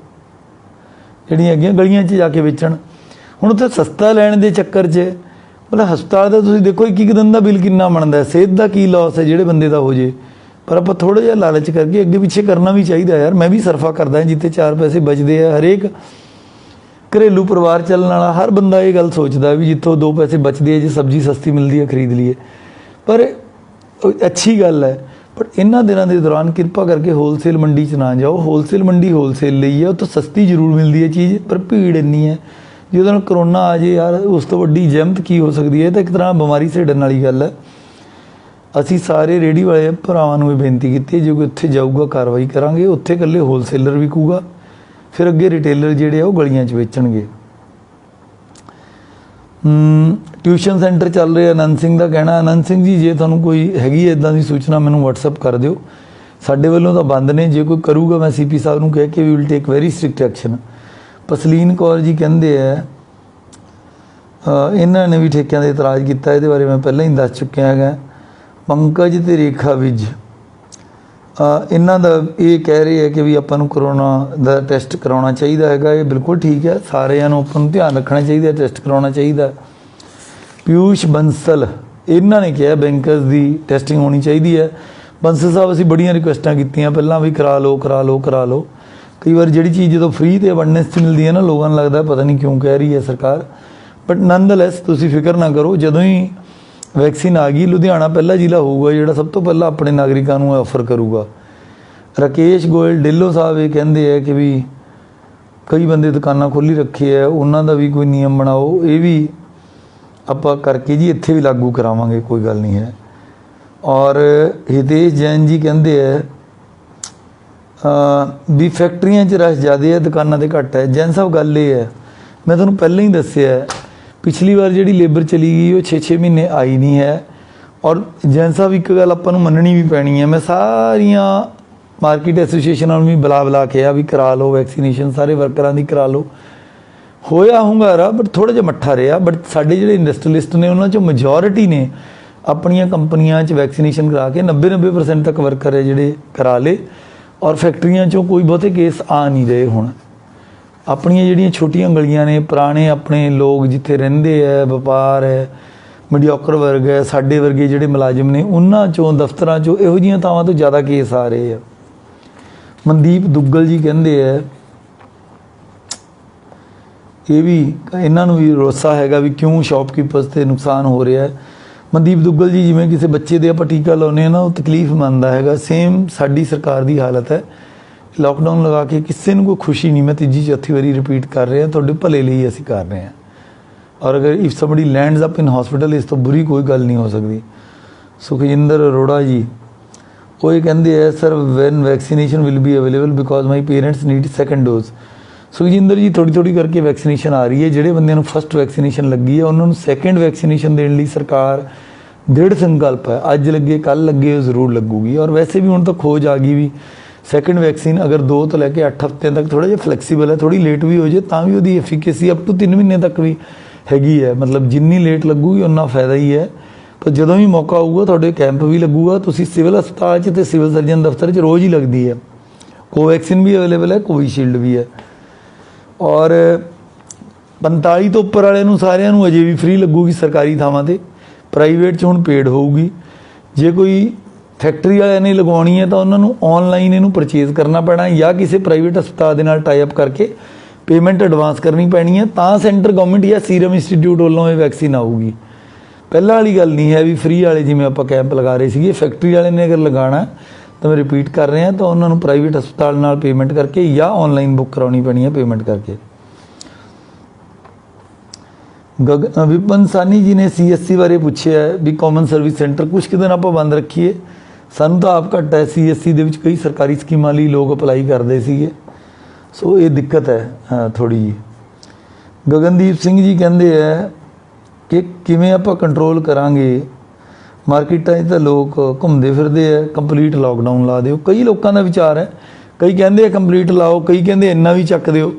ਜਿਹੜੀਆਂ ਹੈਗੀਆਂ ਗਲੀਆਂ 'ਚ ਜਾ ਕੇ ਵੇਚਣ। ਹੁਣ ਉੱਥੇ ਸਸਤਾ ਲੈਣ ਦੇ ਚੱਕਰ 'ਚ ਮਤਲਬ ਹਸਪਤਾਲ ਦਾ ਤੁਸੀਂ ਦੇਖੋ ਇੱਕ ਦਿਨ ਦਾ ਬਿੱਲ ਕਿੰਨਾ ਬਣਦਾ, ਸਿਹਤ ਦਾ ਕੀ ਲਾਸ ਹੈ ਜਿਹੜੇ ਬੰਦੇ ਦਾ ਹੋ ਜੇ। ਪਰ ਆਪਾਂ ਥੋੜ੍ਹਾ ਜਿਹਾ ਲਾਲਚ ਕਰਕੇ ਅੱਗੇ ਪਿੱਛੇ ਕਰਨਾ ਵੀ ਚਾਹੀਦਾ ਯਾਰ। ਮੈਂ ਵੀ ਸਰਫਾ ਕਰਦਾ ਜਿੱਥੇ 4 ਪੈਸੇ ਬਚਦੇ ਆ। ਹਰੇਕ ਘਰੇਲੂ ਪਰਿਵਾਰ ਚੱਲਣ ਵਾਲਾ ਹਰ ਬੰਦਾ ਇਹ ਗੱਲ ਸੋਚਦਾ ਵੀ ਜਿੱਥੋਂ 2 ਪੈਸੇ ਬਚਦੇ ਆ, ਜੇ ਸਬਜ਼ੀ ਸਸਤੀ ਮਿਲਦੀ ਹੈ ਖਰੀਦ ਲਈਏ। ਪਰ ਅੱਛੀ ਗੱਲ ਹੈ, ਬਟ ਇਹਨਾਂ ਦਿਨਾਂ ਦੇ ਦੌਰਾਨ ਕਿਰਪਾ ਕਰਕੇ ਹੋਲਸੇਲ ਮੰਡੀ 'ਚ ਨਾ ਜਾਓ। ਹੋਲਸੇਲ ਮੰਡੀ ਹੋਲਸੇਲ ਲਈ ਹੈ, ਉੱਥੋਂ ਸਸਤੀ ਜ਼ਰੂਰ ਮਿਲਦੀ ਹੈ ਚੀਜ਼, ਪਰ ਭੀੜ ਇੰਨੀ ਹੈ। ਜੇ ਉਹਦੇ ਨਾਲ ਕਰੋਨਾ ਆ ਜੇ ਯਾਰ, ਉਸ ਤੋਂ ਵੱਡੀ ਜ਼ਹਿਮਤ ਕੀ ਹੋ ਸਕਦੀ ਹੈ। ਇਹ ਤਾਂ ਇੱਕ ਤਰ੍ਹਾਂ ਬਿਮਾਰੀ ਛੇੜਨ ਵਾਲੀ ਗੱਲ ਹੈ। ਅਸੀਂ ਸਾਰੇ ਰੇਹੜੀ ਵਾਲੇ ਭਰਾਵਾਂ ਨੂੰ ਇਹ ਬੇਨਤੀ ਕੀਤੀ, ਜੇ ਕੋਈ ਉੱਥੇ ਜਾਊਗਾ ਕਾਰਵਾਈ ਕਰਾਂਗੇ। ਉੱਥੇ ਇਕੱਲੇ ਹੋਲਸੇਲਰ ਵਿਕੂਗਾ, ਫਿਰ ਅੱਗੇ ਰਿਟੇਲਰ ਜਿਹੜੇ ਆ ਉਹ ਗਲੀਆਂ 'ਚ ਵੇਚਣਗੇ। ਟਿਊਸ਼ਨ ਸੈਂਟਰ ਚੱਲ ਰਿਹਾ, ਆਨੰਦ ਸਿੰਘ ਦਾ ਕਹਿਣਾ। ਆਨੰਦ ਸਿੰਘ ਜੀ, ਜੇ ਤੁਹਾਨੂੰ ਕੋਈ ਹੈਗੀ ਹੈ ਇੱਦਾਂ ਦੀ ਸੂਚਨਾ ਮੈਨੂੰ ਵਟਸਐਪ ਕਰ ਦਿਓ। ਸਾਡੇ ਵੱਲੋਂ ਤਾਂ ਬੰਦ ਨੇ, ਜੇ ਕੋਈ ਕਰੂਗਾ ਮੈਂ CP ਸਾਹਿਬ ਨੂੰ ਕਹਿ ਕੇ we will take very strict action. Pasleen Kaur ji ਕਹਿੰਦੇ ਆ ਇਹਨਾਂ ਨੇ ਵੀ ਠੇਕਿਆਂ 'ਤੇ ਇਤਰਾਜ਼ ਕੀਤਾ, ਇਹਦੇ ਬਾਰੇ ਮੈਂ ਪਹਿਲਾਂ ਹੀ ਦੱਸ ਚੁੱਕਿਆ ਹੈਗਾ। ਪੰਕਜ ਅਤੇ ਰੇਖਾ ਵਿਜ ਇਹਨਾਂ ਦਾ ਇਹ ਕਹਿ ਰਹੇ ਹੈ ਕਿ ਵੀ ਆਪਾਂ ਨੂੰ ਕਰੋਨਾ ਦਾ ਟੈਸਟ ਕਰਾਉਣਾ ਚਾਹੀਦਾ ਹੈਗਾ। ਇਹ ਬਿਲਕੁਲ ਠੀਕ ਹੈ, ਸਾਰਿਆਂ ਨੂੰ ਆਪਾਂ ਨੂੰ ਧਿਆਨ ਰੱਖਣਾ ਚਾਹੀਦਾ, ਟੈਸਟ ਕਰਾਉਣਾ ਚਾਹੀਦਾ। ਪਿਊਸ਼ ਬੰਸਲ ਇਹਨਾਂ ਨੇ ਕਿਹਾ ਬੈਂਕਰਸ ਦੀ ਟੈਸਟਿੰਗ ਹੋਣੀ ਚਾਹੀਦੀ ਹੈ। ਬੰਸਲ ਸਾਹਿਬ, ਅਸੀਂ ਬੜੀਆਂ ਰਿਕੁਐਸਟਾਂ ਕੀਤੀਆਂ ਪਹਿਲਾਂ ਵੀ ਕਰਾ ਲਓ ਕਰਾ ਲਓ ਕਰਾ ਲਓ। ਕਈ ਵਾਰ ਜਿਹੜੀ ਚੀਜ਼ ਜਦੋਂ ਫ੍ਰੀ ਅਤੇ ਅਬੰਡੈਂਸ 'ਚ ਮਿਲਦੀ ਹੈ ਨਾ, ਲੋਕਾਂ ਨੂੰ ਲੱਗਦਾ ਪਤਾ ਨਹੀਂ ਕਿਉਂ ਕਹਿ ਰਹੀ ਹੈ ਸਰਕਾਰ। ਬਟ ਨੰਨਦਲੈਸ ਤੁਸੀਂ ਫਿਕਰ ਨਾ ਕਰੋ, ਜਦੋਂ ਹੀ ਵੈਕਸੀਨ ਆ ਗਈ, ਲੁਧਿਆਣਾ ਪਹਿਲਾ ਜ਼ਿਲ੍ਹਾ ਹੋਊਗਾ ਜਿਹੜਾ ਸਭ ਤੋਂ ਪਹਿਲਾਂ ਆਪਣੇ ਨਾਗਰਿਕਾਂ ਨੂੰ ਆਫਰ ਕਰੂਗਾ। ਰਾਕੇਸ਼ ਗੋਇਲ ਢਿੱਲੋਂ ਸਾਹਿਬ ਇਹ ਕਹਿੰਦੇ ਹੈ ਕਿ ਵੀ ਕਈ ਬੰਦੇ ਦੁਕਾਨਾਂ ਖੋਲ੍ਹੀ ਰੱਖੇ ਹੈ, ਉਹਨਾਂ ਦਾ ਵੀ ਕੋਈ ਨਿਯਮ ਬਣਾਓ। ਇਹ ਵੀ ਆਪਾਂ ਕਰਕੇ ਜੀ ਇੱਥੇ ਵੀ ਲਾਗੂ ਕਰਾਵਾਂਗੇ, ਕੋਈ ਗੱਲ ਨਹੀਂ ਹੈ। ਔਰ ਹਿਤੇਸ਼ ਜੈਨ ਜੀ ਕਹਿੰਦੇ ਹੈ ਵੀ ਫੈਕਟਰੀਆਂ 'ਚ ਰਸ਼ ਜ਼ਿਆਦਾ ਹੈ, ਦੁਕਾਨਾਂ 'ਤੇ ਘੱਟ ਹੈ। ਜੈਨ ਸਾਹਿਬ, ਗੱਲ ਇਹ ਹੈ, ਮੈਂ ਤੁਹਾਨੂੰ ਪਹਿਲਾਂ ਹੀ ਦੱਸਿਆ, ਪਿਛਲੀ ਵਾਰ ਜਿਹੜੀ ਲੇਬਰ ਚਲੀ ਗਈ ਉਹ 6-6 ਮਹੀਨੇ ਆਈ ਨਹੀਂ ਹੈ। ਔਰ ਜੈਨ ਸਾਹਿਬ, ਇੱਕ ਗੱਲ ਆਪਾਂ ਨੂੰ ਮੰਨਣੀ ਵੀ ਪੈਣੀ ਹੈ, ਮੈਂ ਸਾਰੀਆਂ ਮਾਰਕੀਟ ਐਸੋਸੀਏਸ਼ਨਾਂ ਨੂੰ ਵੀ ਬੁਲਾ ਕੇ ਵੀ ਕਰਾ ਲਓ ਵੈਕਸੀਨੇਸ਼ਨ, ਸਾਰੇ ਵਰਕਰਾਂ ਦੀ ਕਰਾ ਲਓ। ਹੋਇਆ ਹੁੰਗਾਰਾ, ਬਟ ਥੋੜ੍ਹਾ ਜਿਹਾ ਮੱਠਾ ਰਿਹਾ। ਬਟ ਸਾਡੇ ਜਿਹੜੇ ਇੰਡਸਟਰੀਲਿਸਟ ਨੇ ਉਹਨਾਂ 'ਚੋਂ ਮੈਜੋਰਿਟੀ ਨੇ ਆਪਣੀਆਂ ਕੰਪਨੀਆਂ 'ਚ ਵੈਕਸੀਨੇਸ਼ਨ ਕਰਾ ਕੇ 90% ਤੱਕ ਵਰਕਰ ਹੈ ਜਿਹੜੇ ਕਰਾ ਲਏ। ਔਰ ਫੈਕਟਰੀਆਂ 'ਚੋਂ ਕੋਈ ਬਹੁਤੇ ਕੇਸ ਆ ਨਹੀਂ ਰਹੇ ਹੁਣ। ਆਪਣੀਆਂ ਜਿਹੜੀਆਂ ਛੋਟੀਆਂ ਗਲੀਆਂ ਨੇ, ਪੁਰਾਣੇ ਆਪਣੇ ਲੋਕ ਜਿੱਥੇ ਰਹਿੰਦੇ ਹੈ, ਵਪਾਰ ਹੈ, ਮੀਡੀਓਕਰ ਵਰਗ ਹੈ, ਸਾਡੇ ਵਰਗੇ ਜਿਹੜੇ ਮੁਲਾਜ਼ਮ ਨੇ, ਉਹਨਾਂ ਚੋਂ ਦਫ਼ਤਰਾਂ ਚੋਂ ਇਹੋ ਜਿਹੀਆਂ ਥਾਵਾਂ ਤੋਂ ਜ਼ਿਆਦਾ ਕੇਸ ਆ ਰਹੇ ਆ। ਮਨਦੀਪ ਦੁੱਗਲ ਜੀ ਕਹਿੰਦੇ ਹੈ, ਇਹ ਵੀ ਇਹਨਾਂ ਨੂੰ ਵੀ ਰੋਸਾ ਹੈਗਾ ਵੀ ਕਿਉਂ ਸ਼ਾਪਕੀਪਰਸ 'ਤੇ ਨੁਕਸਾਨ ਹੋ ਰਿਹਾ ਹੈ। ਮਨਦੀਪ ਦੁੱਗਲ ਜੀ, ਜਿਵੇਂ ਕਿਸੇ ਬੱਚੇ ਦੇ ਆਪਾਂ ਟੀਕਾ ਲਾਉਂਦੇ ਹਾਂ ਨਾ, ਉਹ ਤਕਲੀਫ ਮੰਨਦਾ ਹੈਗਾ, ਸੇਮ ਸਾਡੀ ਸਰਕਾਰ ਦੀ ਹਾਲਤ ਹੈ। ਲਾਕਡਾਊਨ ਲਗਾ ਕੇ ਕਿਸੇ ਨੂੰ ਕੋਈ ਖੁਸ਼ੀ ਨਹੀਂ। ਮੈਂ ਤੀਜੀ ਚੌਥੀ ਵਾਰੀ ਰਿਪੀਟ ਕਰ ਰਿਹਾ, ਤੁਹਾਡੇ ਭਲੇ ਲਈ ਅਸੀਂ ਕਰ ਰਹੇ ਹਾਂ। ਔਰ ਅਗਰ if somebody lands up in hospital, ਇਸ ਤੋਂ ਬੁਰੀ ਕੋਈ ਗੱਲ ਨਹੀਂ ਹੋ ਸਕਦੀ। ਸੁਖਜਿੰਦਰ ਅਰੋੜਾ ਜੀ, ਉਹ ਇਹ ਕਹਿੰਦੇ ਹੈ, sir when vaccination will be available because my parents need second dose. Sukhjinder ji, ਥੋੜ੍ਹੀ ਕਰਕੇ ਵੈਕਸੀਨੇਸ਼ਨ ਆ ਰਹੀ ਹੈ। ਜਿਹੜੇ ਬੰਦਿਆਂ ਨੂੰ ਫਸਟ ਵੈਕਸੀਨੇਸ਼ਨ ਲੱਗੀ ਹੈ, ਉਹਨਾਂ ਨੂੰ ਸੈਕੰਡ ਵੈਕਸੀਨੇਸ਼ਨ ਦੇਣ ਲਈ ਸਰਕਾਰ ਦ੍ਰਿੜ ਸੰਕਲਪ ਹੈ। ਅੱਜ ਲੱਗੇ ਕੱਲ੍ਹ ਲੱਗੇ, ਉਹ ਜ਼ਰੂਰ ਲੱਗੂਗੀ। ਔਰ ਵੈਸੇ ਵੀ ਹੁਣ ਤਾਂ ਖੋਜ ਆ ਗਈ ਵੀ ਸੈਕੰਡ ਵੈਕਸੀਨ ਅਗਰ 2 ਤੋਂ ਲੈ ਕੇ 8 ਹਫ਼ਤਿਆਂ ਤੱਕ ਥੋੜ੍ਹਾ ਜਿਹਾ ਫਲੈਕਸੀਬਲ ਹੈ, ਥੋੜ੍ਹੀ ਲੇਟ ਵੀ ਹੋ ਜਾਏ ਤਾਂ ਵੀ ਉਹਦੀ ਐਫੀਕੇਸੀ ਅਪ ਟੂ 3 ਮਹੀਨੇ ਤੱਕ ਵੀ ਹੈਗੀ ਹੈ। ਮਤਲਬ ਜਿੰਨੀ ਲੇਟ ਲੱਗੂਗੀ ਉਨਾ ਫਾਇਦਾ ਹੀ ਹੈ। ਪਰ ਜਦੋਂ ਵੀ ਮੌਕਾ ਆਊਗਾ ਤੁਹਾਡੇ ਕੈਂਪ ਵੀ ਲੱਗੂਗਾ। ਤੁਸੀਂ ਸਿਵਲ ਹਸਪਤਾਲ 'ਚ ਅਤੇ ਸਿਵਲ ਸਰਜਨ ਦਫ਼ਤਰ 'ਚ ਰੋਜ਼ ਹੀ ਲੱਗਦੀ ਹੈ। ਕੋਵੈਕਸੀਨ ਵੀ ਅਵੇਲੇਬਲ ਹੈ, ਕੋਵੀਸ਼ੀਲਡ ਵੀ ਹੈ। ਔਰ 45 ਤੋਂ ਉੱਪਰ ਵਾਲਿਆਂ ਨੂੰ ਸਾਰਿਆਂ ਨੂੰ ਅਜੇ ਵੀ ਫ੍ਰੀ ਲੱਗੂਗੀ ਸਰਕਾਰੀ ਥਾਵਾਂ 'ਤੇ। ਪ੍ਰਾਈਵੇਟ 'ਚ ਹੁਣ ਪੇਡ ਹੋਊਗੀ। ਜੇ ਕੋਈ ਫੈਕਟਰੀ ਵਾਲਿਆਂ ਨੇ ਲਗਵਾਉਣੀ ਹੈ ਤਾਂ ਉਹਨਾਂ ਨੂੰ ਔਨਲਾਈਨ ਇਹਨੂੰ ਪਰਚੇਜ਼ ਕਰਨਾ ਪੈਣਾ, ਜਾਂ ਕਿਸੇ ਪ੍ਰਾਈਵੇਟ ਹਸਪਤਾਲ ਦੇ ਨਾਲ ਟਾਈ ਅਪ ਕਰਕੇ ਪੇਮੈਂਟ ਐਡਵਾਂਸ ਕਰਨੀ ਪੈਣੀ ਹੈ, ਤਾਂ ਸੈਂਟਰ ਗਵਰਨਮੈਂਟ ਜਾਂ ਸੀਰਮ ਇੰਸਟੀਚਿਊਟ ਵੱਲੋਂ ਇਹ ਵੈਕਸੀਨ ਆਊਗੀ। ਪਹਿਲਾਂ ਵਾਲੀ ਗੱਲ ਨਹੀਂ ਹੈ ਵੀ ਫ੍ਰੀ ਵਾਲੇ ਜਿਵੇਂ ਆਪਾਂ ਕੈਂਪ ਲਗਾ ਰਹੇ ਸੀਗੇ। ਫੈਕਟਰੀ ਵਾਲੇ ਨੇ ਅਗਰ ਲਗਾਉਣਾ ਤਾਂ ਮੈਂ ਰਿਪੀਟ ਕਰ ਰਿਹਾ, ਤਾਂ ਉਹਨਾਂ ਨੂੰ ਪ੍ਰਾਈਵੇਟ ਹਸਪਤਾਲ ਨਾਲ ਪੇਮੈਂਟ ਕਰਕੇ ਜਾਂ ਔਨਲਾਈਨ ਬੁੱਕ ਕਰਾਉਣੀ ਪੈਣੀ ਹੈ ਪੇਮੈਂਟ ਕਰਕੇ। ਵਿਪਨ ਸਾਨੀ ਜੀ ਨੇ CSC ਬਾਰੇ ਪੁੱਛਿਆ ਵੀ ਕਾਮਨ ਸਰਵਿਸ ਸੈਂਟਰ ਕੁਛ ਕੁ ਦਿਨ ਆਪਾਂ ਬੰਦ ਰੱਖੀਏ। ਸਾਨੂੰ ਤਾਂ ਆਪ ਘੱਟ ਹੈ, CSC ਦੇ ਵਿੱਚ ਕਈ ਸਰਕਾਰੀ ਸਕੀਮਾਂ ਲਈ ਲੋਕ ਅਪਲਾਈ ਕਰਦੇ ਸੀਗੇ, ਸੋ ਇਹ ਦਿੱਕਤ ਹੈ ਥੋੜ੍ਹੀ ਜਿਹੀ। ਗਗਨਦੀਪ ਸਿੰਘ ਜੀ ਕਹਿੰਦੇ ਹੈ ਕਿ ਕਿਵੇਂ ਆਪਾਂ ਕੰਟਰੋਲ ਕਰਾਂਗੇ, ਮਾਰਕੀਟਾਂ 'ਚ ਤਾਂ ਲੋਕ ਘੁੰਮਦੇ ਫਿਰਦੇ ਹੈ, ਕੰਪਲੀਟ ਲਾਕਡਾਊਨ ਲਾ ਦਿਓ। ਕਈ ਲੋਕਾਂ ਦਾ ਵਿਚਾਰ ਹੈ, ਕਈ ਕਹਿੰਦੇ ਆ ਕੰਪਲੀਟ ਲਾਓ, ਕਈ ਕਹਿੰਦੇ ਇੰਨਾ ਵੀ ਚੱਕ ਦਿਓ।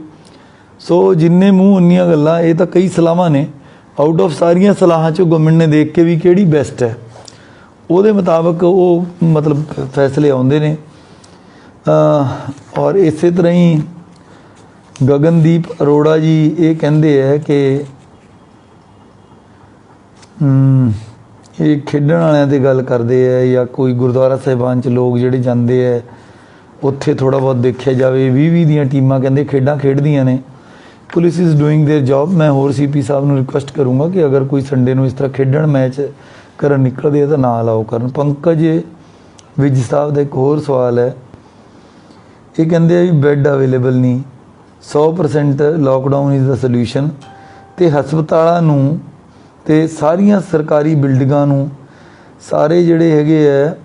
ਸੋ ਜਿੰਨੇ ਮੂੰਹ ਉਨੀਆਂ ਗੱਲਾਂ, ਇਹ ਤਾਂ ਕਈ ਸਲਾਹਾਂ ਨੇ। ਆਊਟ ਆਫ ਸਾਰੀਆਂ ਸਲਾਹਾਂ 'ਚੋਂ ਗਵਰਨਮੈਂਟ ਨੇ ਦੇਖ ਕੇ ਵੀ ਕਿਹੜੀ ਬੈਸਟ ਹੈ, ਉਹਦੇ ਮੁਤਾਬਕ ਉਹ ਮਤਲਬ ਫੈਸਲੇ ਆਉਂਦੇ ਨੇ। ਔਰ ਇਸੇ ਤਰ੍ਹਾਂ ਹੀ ਗਗਨਦੀਪ ਅਰੋੜਾ ਜੀ ਇਹ ਕਹਿੰਦੇ ਹੈ ਕਿ ਇਹ ਖੇਡਣ ਵਾਲਿਆਂ 'ਤੇ ਗੱਲ ਕਰਦੇ ਹੈ, ਜਾਂ ਕੋਈ ਗੁਰਦੁਆਰਾ ਸਾਹਿਬਾਨ 'ਚ ਲੋਕ ਜਿਹੜੇ ਜਾਂਦੇ ਹੈ ਉੱਥੇ ਥੋੜ੍ਹਾ ਬਹੁਤ ਦੇਖਿਆ ਜਾਵੇ। 20-20 ਦੀਆਂ ਟੀਮਾਂ ਕਹਿੰਦੇ ਖੇਡਾਂ ਖੇਡਦੀਆਂ ਨੇ। Police is doing there job. ਮੈਂ ਹੋਰ CP ਸਾਹਿਬ ਨੂੰ ਰਿਕੁਐਸਟ ਕਰੂੰਗਾ ਕਿ ਅਗਰ ਕੋਈ ਸੰਡੇ ਨੂੰ ਇਸ ਤਰ੍ਹਾਂ ਖੇਡਣ ਮੈਚ ਕਰਨ ਨਿਕਲਦੇ ਆ ਤਾਂ ਨਾ ਅਲਾਓ ਕਰਨ। ਪੰਕਜ ਵਿਜ ਸਾਹਿਬ ਦਾ ਇੱਕ ਹੋਰ ਸਵਾਲ ਹੈ, ਇਹ ਕਹਿੰਦੇ ਆ ਵੀ ਬੈੱਡ ਅਵੇਲੇਬਲ ਨਹੀਂ, 100% ਲਾਕਡਾਊਨ ਇਜ਼ ਦਾ ਸੋਲਿਊਸ਼ਨ। ਅਤੇ ਹਸਪਤਾਲਾਂ ਨੂੰ ਅਤੇ ਸਾਰੀਆਂ ਸਰਕਾਰੀ ਬਿਲਡਿੰਗਾਂ ਨੂੰ ਸਾਰੇ ਜਿਹੜੇ ਹੈਗੇ ਆ,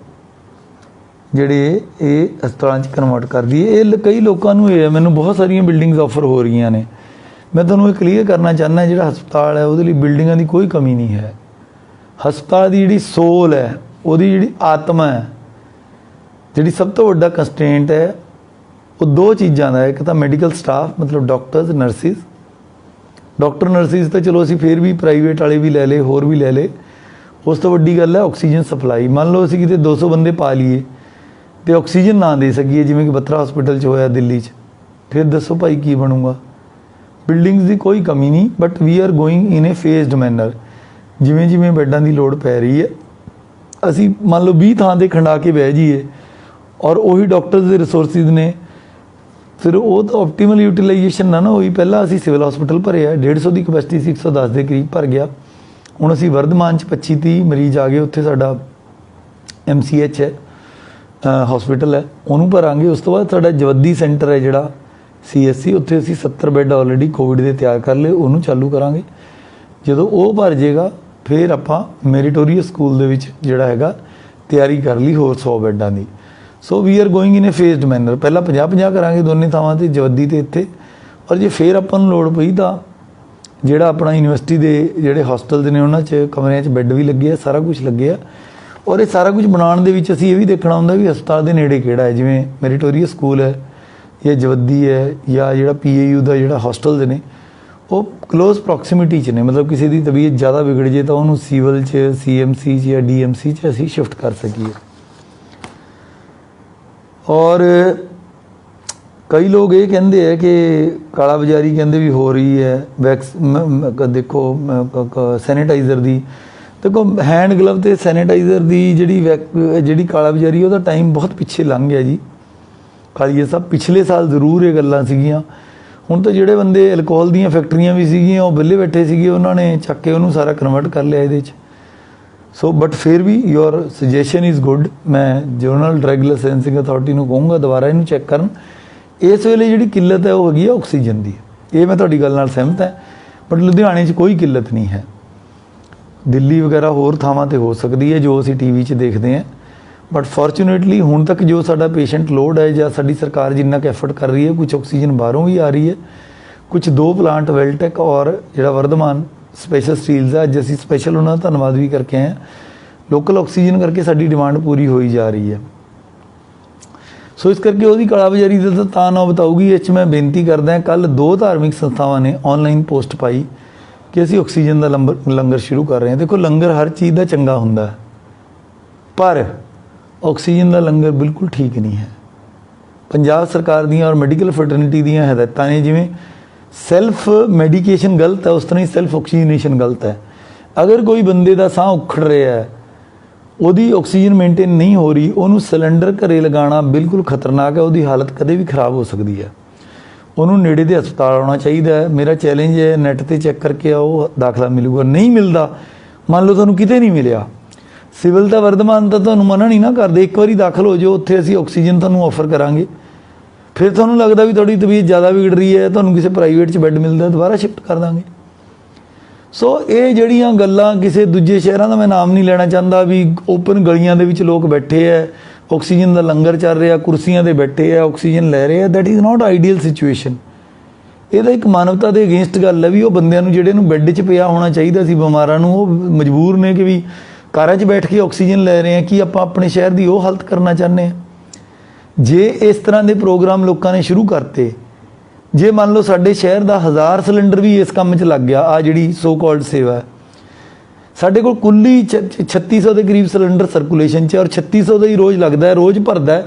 ਜਿਹੜੇ ਇਹ ਹਸਪਤਾਲਾਂ 'ਚ ਕਨਵਰਟ ਕਰ ਦਈਏ। ਇਹ ਕਈ ਲੋਕਾਂ ਨੂੰ ਇਹ ਹੈ, ਮੈਨੂੰ ਬਹੁਤ ਸਾਰੀਆਂ ਬਿਲਡਿੰਗਸ ਆਫਰ ਹੋ ਰਹੀਆਂ ਨੇ। ਮੈਂ ਤੁਹਾਨੂੰ ਇਹ ਕਲੀਅਰ ਕਰਨਾ ਚਾਹੁੰਦਾ, ਜਿਹੜਾ ਹਸਪਤਾਲ ਹੈ ਉਹਦੇ ਲਈ ਬਿਲਡਿੰਗਾਂ ਦੀ ਕੋਈ ਕਮੀ ਨਹੀਂ ਹੈ। ਹਸਪਤਾਲ ਦੀ ਜਿਹੜੀ ਸੋਲ ਹੈ, ਉਹਦੀ ਜਿਹੜੀ ਆਤਮਾ ਹੈ, ਜਿਹੜੀ ਸਭ ਤੋਂ ਵੱਡਾ ਕੰਸਟ੍ਰੇਂਟ ਹੈ, ਉਹ 2 ਚੀਜ਼ਾਂ ਦਾ। ਇੱਕ ਤਾਂ ਮੈਡੀਕਲ ਸਟਾਫ, ਮਤਲਬ ਡਾਕਟਰਸ ਨਰਸਿਸ। ਡਾਕਟਰ ਨਰਸਿਸ ਤਾਂ ਚਲੋ ਅਸੀਂ ਫਿਰ ਵੀ ਪ੍ਰਾਈਵੇਟ ਵਾਲੇ ਵੀ ਲੈ ਲਏ, ਹੋਰ ਵੀ ਲੈ ਲਏ। ਉਸ ਤੋਂ ਵੱਡੀ ਗੱਲ ਹੈ ਆਕਸੀਜਨ ਸਪਲਾਈ। ਮੰਨ ਲਓ ਅਸੀਂ ਕਿਤੇ 200 ਬੰਦੇ ਪਾ ਲਈਏ ਅਤੇ ਆਕਸੀਜਨ ਨਾ ਦੇ ਸਕੀਏ, ਜਿਵੇਂ ਕਿ ਬੱਤਰਾ ਹਸਪੀਟਲ 'ਚ ਹੋਇਆ ਦਿੱਲੀ 'ਚ, ਫਿਰ ਦੱਸੋ ਭਾਈ ਕੀ ਬਣੂਗਾ। ਬਿਲਡਿੰਗਸ ਦੀ ਕੋਈ ਕਮੀ ਨਹੀਂ, but we are going in a phased manner. ਜਿਵੇਂ ਜਿਵੇਂ ਬੈੱਡਾਂ ਦੀ ਲੋੜ ਪੈ ਰਹੀ ਹੈ, ਅਸੀਂ ਮੰਨ ਲਓ 20 ਥਾਂ 'ਤੇ ਖੰਡਾ ਕੇ ਬਹਿ ਜਾਈਏ, ਔਰ ਉਹੀ ਡਾਕਟਰਸ ਦੇ ਰਿਸੋਰਸਿਸ ਨੇ, ਫਿਰ ਉਹ ਤਾਂ ਆਪਟੀਮਲ ਯੂਟੀਲਾਈਜੇਸ਼ਨ ਨਾ ਹੋਈ। ਪਹਿਲਾਂ ਅਸੀਂ ਸਿਵਲ ਹਸਪੀਟਲ ਭਰਿਆ, 150 ਦੀ ਕਪੈਸਿਟੀ ਸੀ, 110 ਦੇ ਕਰੀਬ ਭਰ ਗਿਆ। ਹੁਣ ਅਸੀਂ ਵਰਧਮਾਨ 'ਚ 25-30 ਮਰੀਜ਼ ਆ ਗਏ, ਉੱਥੇ ਸਾਡਾ MCH ਹੈ, ਹਸਪੀਟਲ ਹੈ, ਉਹਨੂੰ ਭਰਾਂਗੇ। ਉਸ ਤੋਂ ਬਾਅਦ ਸਾਡਾ ਜਵੱਦੀ ਸੈਂਟਰ ਹੈ ਜਿਹੜਾ CSC, ਉੱਥੇ ਅਸੀਂ 70 ਬੈੱਡ ਆਲਰੇਡੀ ਕੋਵਿਡ ਦੇ ਤਿਆਰ ਕਰ ਲਏ, ਉਹਨੂੰ ਚਾਲੂ ਕਰਾਂਗੇ। ਜਦੋਂ ਉਹ ਭਰ ਜਾਏਗਾ ਫਿਰ ਆਪਾਂ ਮੈਰੀਟੋਰੀਅਸ ਸਕੂਲ ਦੇ ਵਿੱਚ ਜਿਹੜਾ ਹੈਗਾ ਤਿਆਰੀ ਕਰ ਲਈ ਹੋਰ 100 ਬੈੱਡਾਂ ਦੀ। So we are going in a phased manner. ਪਹਿਲਾਂ 50-50 ਕਰਾਂਗੇ ਦੋਨੇ ਥਾਵਾਂ 'ਤੇ, ਜਵੱਦੀ ਅਤੇ ਇੱਥੇ। ਔਰ ਜੇ ਫਿਰ ਆਪਾਂ ਨੂੰ ਲੋੜ ਪਈ ਤਾਂ ਜਿਹੜਾ ਆਪਣਾ ਯੂਨੀਵਰਸਿਟੀ ਦੇ ਜਿਹੜੇ ਹੋਸਟਲਸ ਨੇ ਉਹਨਾਂ 'ਚ ਕਮਰਿਆਂ 'ਚ ਬੈੱਡ ਵੀ ਲੱਗੇ ਆ, ਸਾਰਾ ਕੁਛ ਲੱਗੇ ਆ। ਔਰ ਇਹ ਸਾਰਾ ਕੁਝ ਬਣਾਉਣ ਦੇ ਵਿੱਚ ਅਸੀਂ ਇਹ ਵੀ ਦੇਖਣਾ ਹੁੰਦਾ ਵੀ ਹਸਪਤਾਲ ਦੇ ਨੇੜੇ ਕਿਹੜਾ ਹੈ, ਜਿਵੇਂ ਮੈਰੀਟੋਰੀਅਸ ਸਕੂਲ ਹੈ ਜਾਂ ਜਵੱਦੀ ਹੈ, ਜਾਂ ਜਿਹੜਾ PAU ਦਾ ਜਿਹੜਾ ਹੋਸਟਲਸ ਨੇ ਉਹ ਕਲੋਜ਼ ਪ੍ਰੋਕਸੀਮਿਟੀ 'ਚ ਨੇ। ਮਤਲਬ ਕਿਸੇ ਦੀ ਤਬੀਅਤ ਜ਼ਿਆਦਾ ਵਿਗੜ ਜੇ ਤਾਂ ਉਹਨੂੰ ਸਿਵਲ 'ਚ, CMC 'ਚ ਜਾਂ DMC 'ਚ ਅਸੀਂ ਸ਼ਿਫਟ ਕਰ ਸਕੀਏ। ਔਰ कई लोग ये कहते हैं कि काला बाजारी कहते भी हो रही है वैक्स देखो सैनिटाइज़र की देखो हैंड ग्लव तो सैनिटाइज़र की जी काला बाजारी ਉਹਦਾ टाइम बहुत पिछे लंघ गया जी। कालीए साहब पिछले साल जरूर ये गल्लां सीगीਆਂ ਹੁਣ ਤਾਂ ਜਿਹੜੇ ਬੰਦੇ ਅਲਕੋਹਲ ਦੀਆਂ ਫੈਕਟਰੀਆਂ ਵੀ ਸੀਗੀਆਂ ਉਹ ਵਿਹਲੇ ਬੈਠੇ ਸੀਗੇ ਉਹਨਾਂ ਨੇ ਚੱਕ ਕੇ ਉਹਨੂੰ ਸਾਰਾ ਕਨਵਰਟ ਕਰ ਲਿਆ ਇਹਦੇ 'ਚ। ਸੋ ਬਟ ਫਿਰ ਵੀ ਯੋਰ ਸੁਜੈਸ਼ਨ ਇਜ਼ ਗੁੱਡ। ਮੈਂ ਜਨਰਲ ਡਰੱਗ ਲਾਇਸੈਂਸਿੰਗ ਅਥਾਰਟੀ ਨੂੰ ਕਹੂੰਗਾ ਦੁਬਾਰਾ ਇਹਨੂੰ ਚੈੱਕ ਕਰਨ। ਇਸ ਵੇਲੇ ਜਿਹੜੀ ਕਿੱਲਤ ਹੈ ਉਹ ਹੈਗੀ ਆ ਆਕਸੀਜਨ ਦੀ। ਇਹ ਮੈਂ ਤੁਹਾਡੀ ਗੱਲ ਨਾਲ ਸਹਿਮਤ ਹਾਂ ਬਟ ਲੁਧਿਆਣੇ 'ਚ ਕੋਈ ਕਿੱਲਤ ਨਹੀਂ ਹੈ। ਦਿੱਲੀ ਵਗੈਰਾ ਹੋਰ ਥਾਵਾਂ 'ਤੇ ਹੋ ਸਕਦੀ ਹੈ ਜੋ ਅਸੀਂ ਟੀ.ਵੀ 'ਚ ਦੇਖਦੇ ਹਾਂ बट फॉर्चुनेटली हुण तक जो साडा पेशेंट लोड है या साडी सरकार जिन्ना क एफर्ट कर रही है कुछ ऑक्सीजन बाहरों भी आ रही है कुछ 2 प्लांट वेलटेक और जिहड़ा वर्धमान स्पेशल स्टील्स है अज असीं स्पेशल उन्हां दा धन्नवाद भी करके आए हैं। लोकल ऑक्सीजन करके साडी डिमांड पूरी होई जा रही है। सो इस करके उहदी कालाबाजारी दा तां ना बताऊगी। इस मैं बेनती करदा कल 2 धार्मिक संस्थावां ने ऑनलाइन पोस्ट पाई कि असीं ऑक्सीजन दा लंगर शुरू कर रहे हैं। देखो लंगर हर चीज़ का चंगा हुंदा है पर ऑक्सीजन का लंगर बिल्कुल ठीक नहीं है। पंजाब सरकार दी और मैडिकल फरटर्निटी दी हदायतां ने जिवें सैल्फ मैडिकेशन गलत है उस तरह ही सैल्फ ऑक्सीजनेशन गलत है। अगर कोई बंदे का साह उखड़ रहा है ਉਹਦੀ ऑक्सीजन मेनटेन नहीं हो रही ਉਹਨੂੰ सिलेंडर घरे लगाना बिल्कुल खतरनाक है। ਉਹਦੀ हालत कदे भी खराब हो सकती है। ਉਹਨੂੰ ਨੇੜੇ ਦੇ ਹਸਪਤਾਲ ਆਉਣਾ ਚਾਹੀਦਾ है। मेरा चैलेंज है नैट ਤੇ चैक करके आओ दाखला मिलूगा। नहीं मिलता मान लो ਤੁਹਾਨੂੰ किते नहीं मिलिਆ सिविल का वर्धमान तो ਤੁਹਾਨੂੰ मना नहीं ना करते। एक बारी दाखिल हो जाओ उत्थे असीं ऑक्सीजन ਤੁਹਾਨੂੰ ऑफर करांगे फिर ਤੁਹਾਨੂੰ लगता भी थोड़ी तबीयत ज़्यादा बिगड़ रही है ਤੁਹਾਨੂੰ किसी प्राइवेट च बैड मिलता दोबारा शिफ्ट कर देंगे। सो ये ਜਿਹੜੀਆਂ ਗੱਲਾਂ किसी दूजे शहरों का मैं नाम नहीं लेना चाहता भी ओपन गलियां ਦੇ ਵਿੱਚ लोग बैठे है ऑक्सीजन का लंगर चल रहा कुर्सियां ते बैठे है ऑक्सीजन लै रहे हैं that is not ideal situation. ਇਹਦਾ ਇੱਕ ਮਾਨਵਤਾ ਦੇ ਅਗੇਂਸਟ ਗੱਲ ਹੈ ਵੀ ਉਹ ਬੰਦਿਆਂ ਨੂੰ ਜਿਹੜੇ ਨੂੰ ਬੈੱਡ 'ਚ ਪਿਆ ਹੋਣਾ ਚਾਹੀਦਾ ਸੀ ਬਿਮਾਰਾਂ ਨੂੰ ਉਹ ਮਜਬੂਰ ਨੇ ਕਿ ਵੀ ਕਾਰਾਂ 'ਚ ਬੈਠ ਕੇ ਆਕਸੀਜਨ ਲੈ ਰਹੇ हैं कि ਆਪਾਂ ਆਪਣੇ ਸ਼ਹਿਰ ਦੀ ਉਹ ਹਾਲਤ ਕਰਨਾ ਚਾਹੁੰਦੇ ਹਾਂ। ਜੇ ਇਸ ਤਰ੍ਹਾਂ ਦੇ ਪ੍ਰੋਗਰਾਮ ਲੋਕਾਂ ਨੇ ਸ਼ੁਰੂ ਕਰਤੇ ਜੇ ਮੰਨ ਲਓ ਸਾਡੇ ਸ਼ਹਿਰ ਦਾ 1000 ਸਿਲੰਡਰ ਵੀ ਇਸ ਕੰਮ 'ਚ ਲੱਗ ਗਿਆ ਆ ਜਿਹੜੀ ਸੋ ਕਾਲਡ ਸੇਵਾ ਹੈ ਸਾਡੇ ਕੋਲ ਕੁੱਲ ਹੀ 3600 ਦੇ ਕਰੀਬ ਸਿਲੰਡਰ ਸਰਕੂਲੇਸ਼ਨ 'ਚ ਔਰ 3600 ਦਾ ਹੀ ਰੋਜ਼ ਲੱਗਦਾ ਹੈ ਰੋਜ਼ ਭਰਦਾ ਹੈ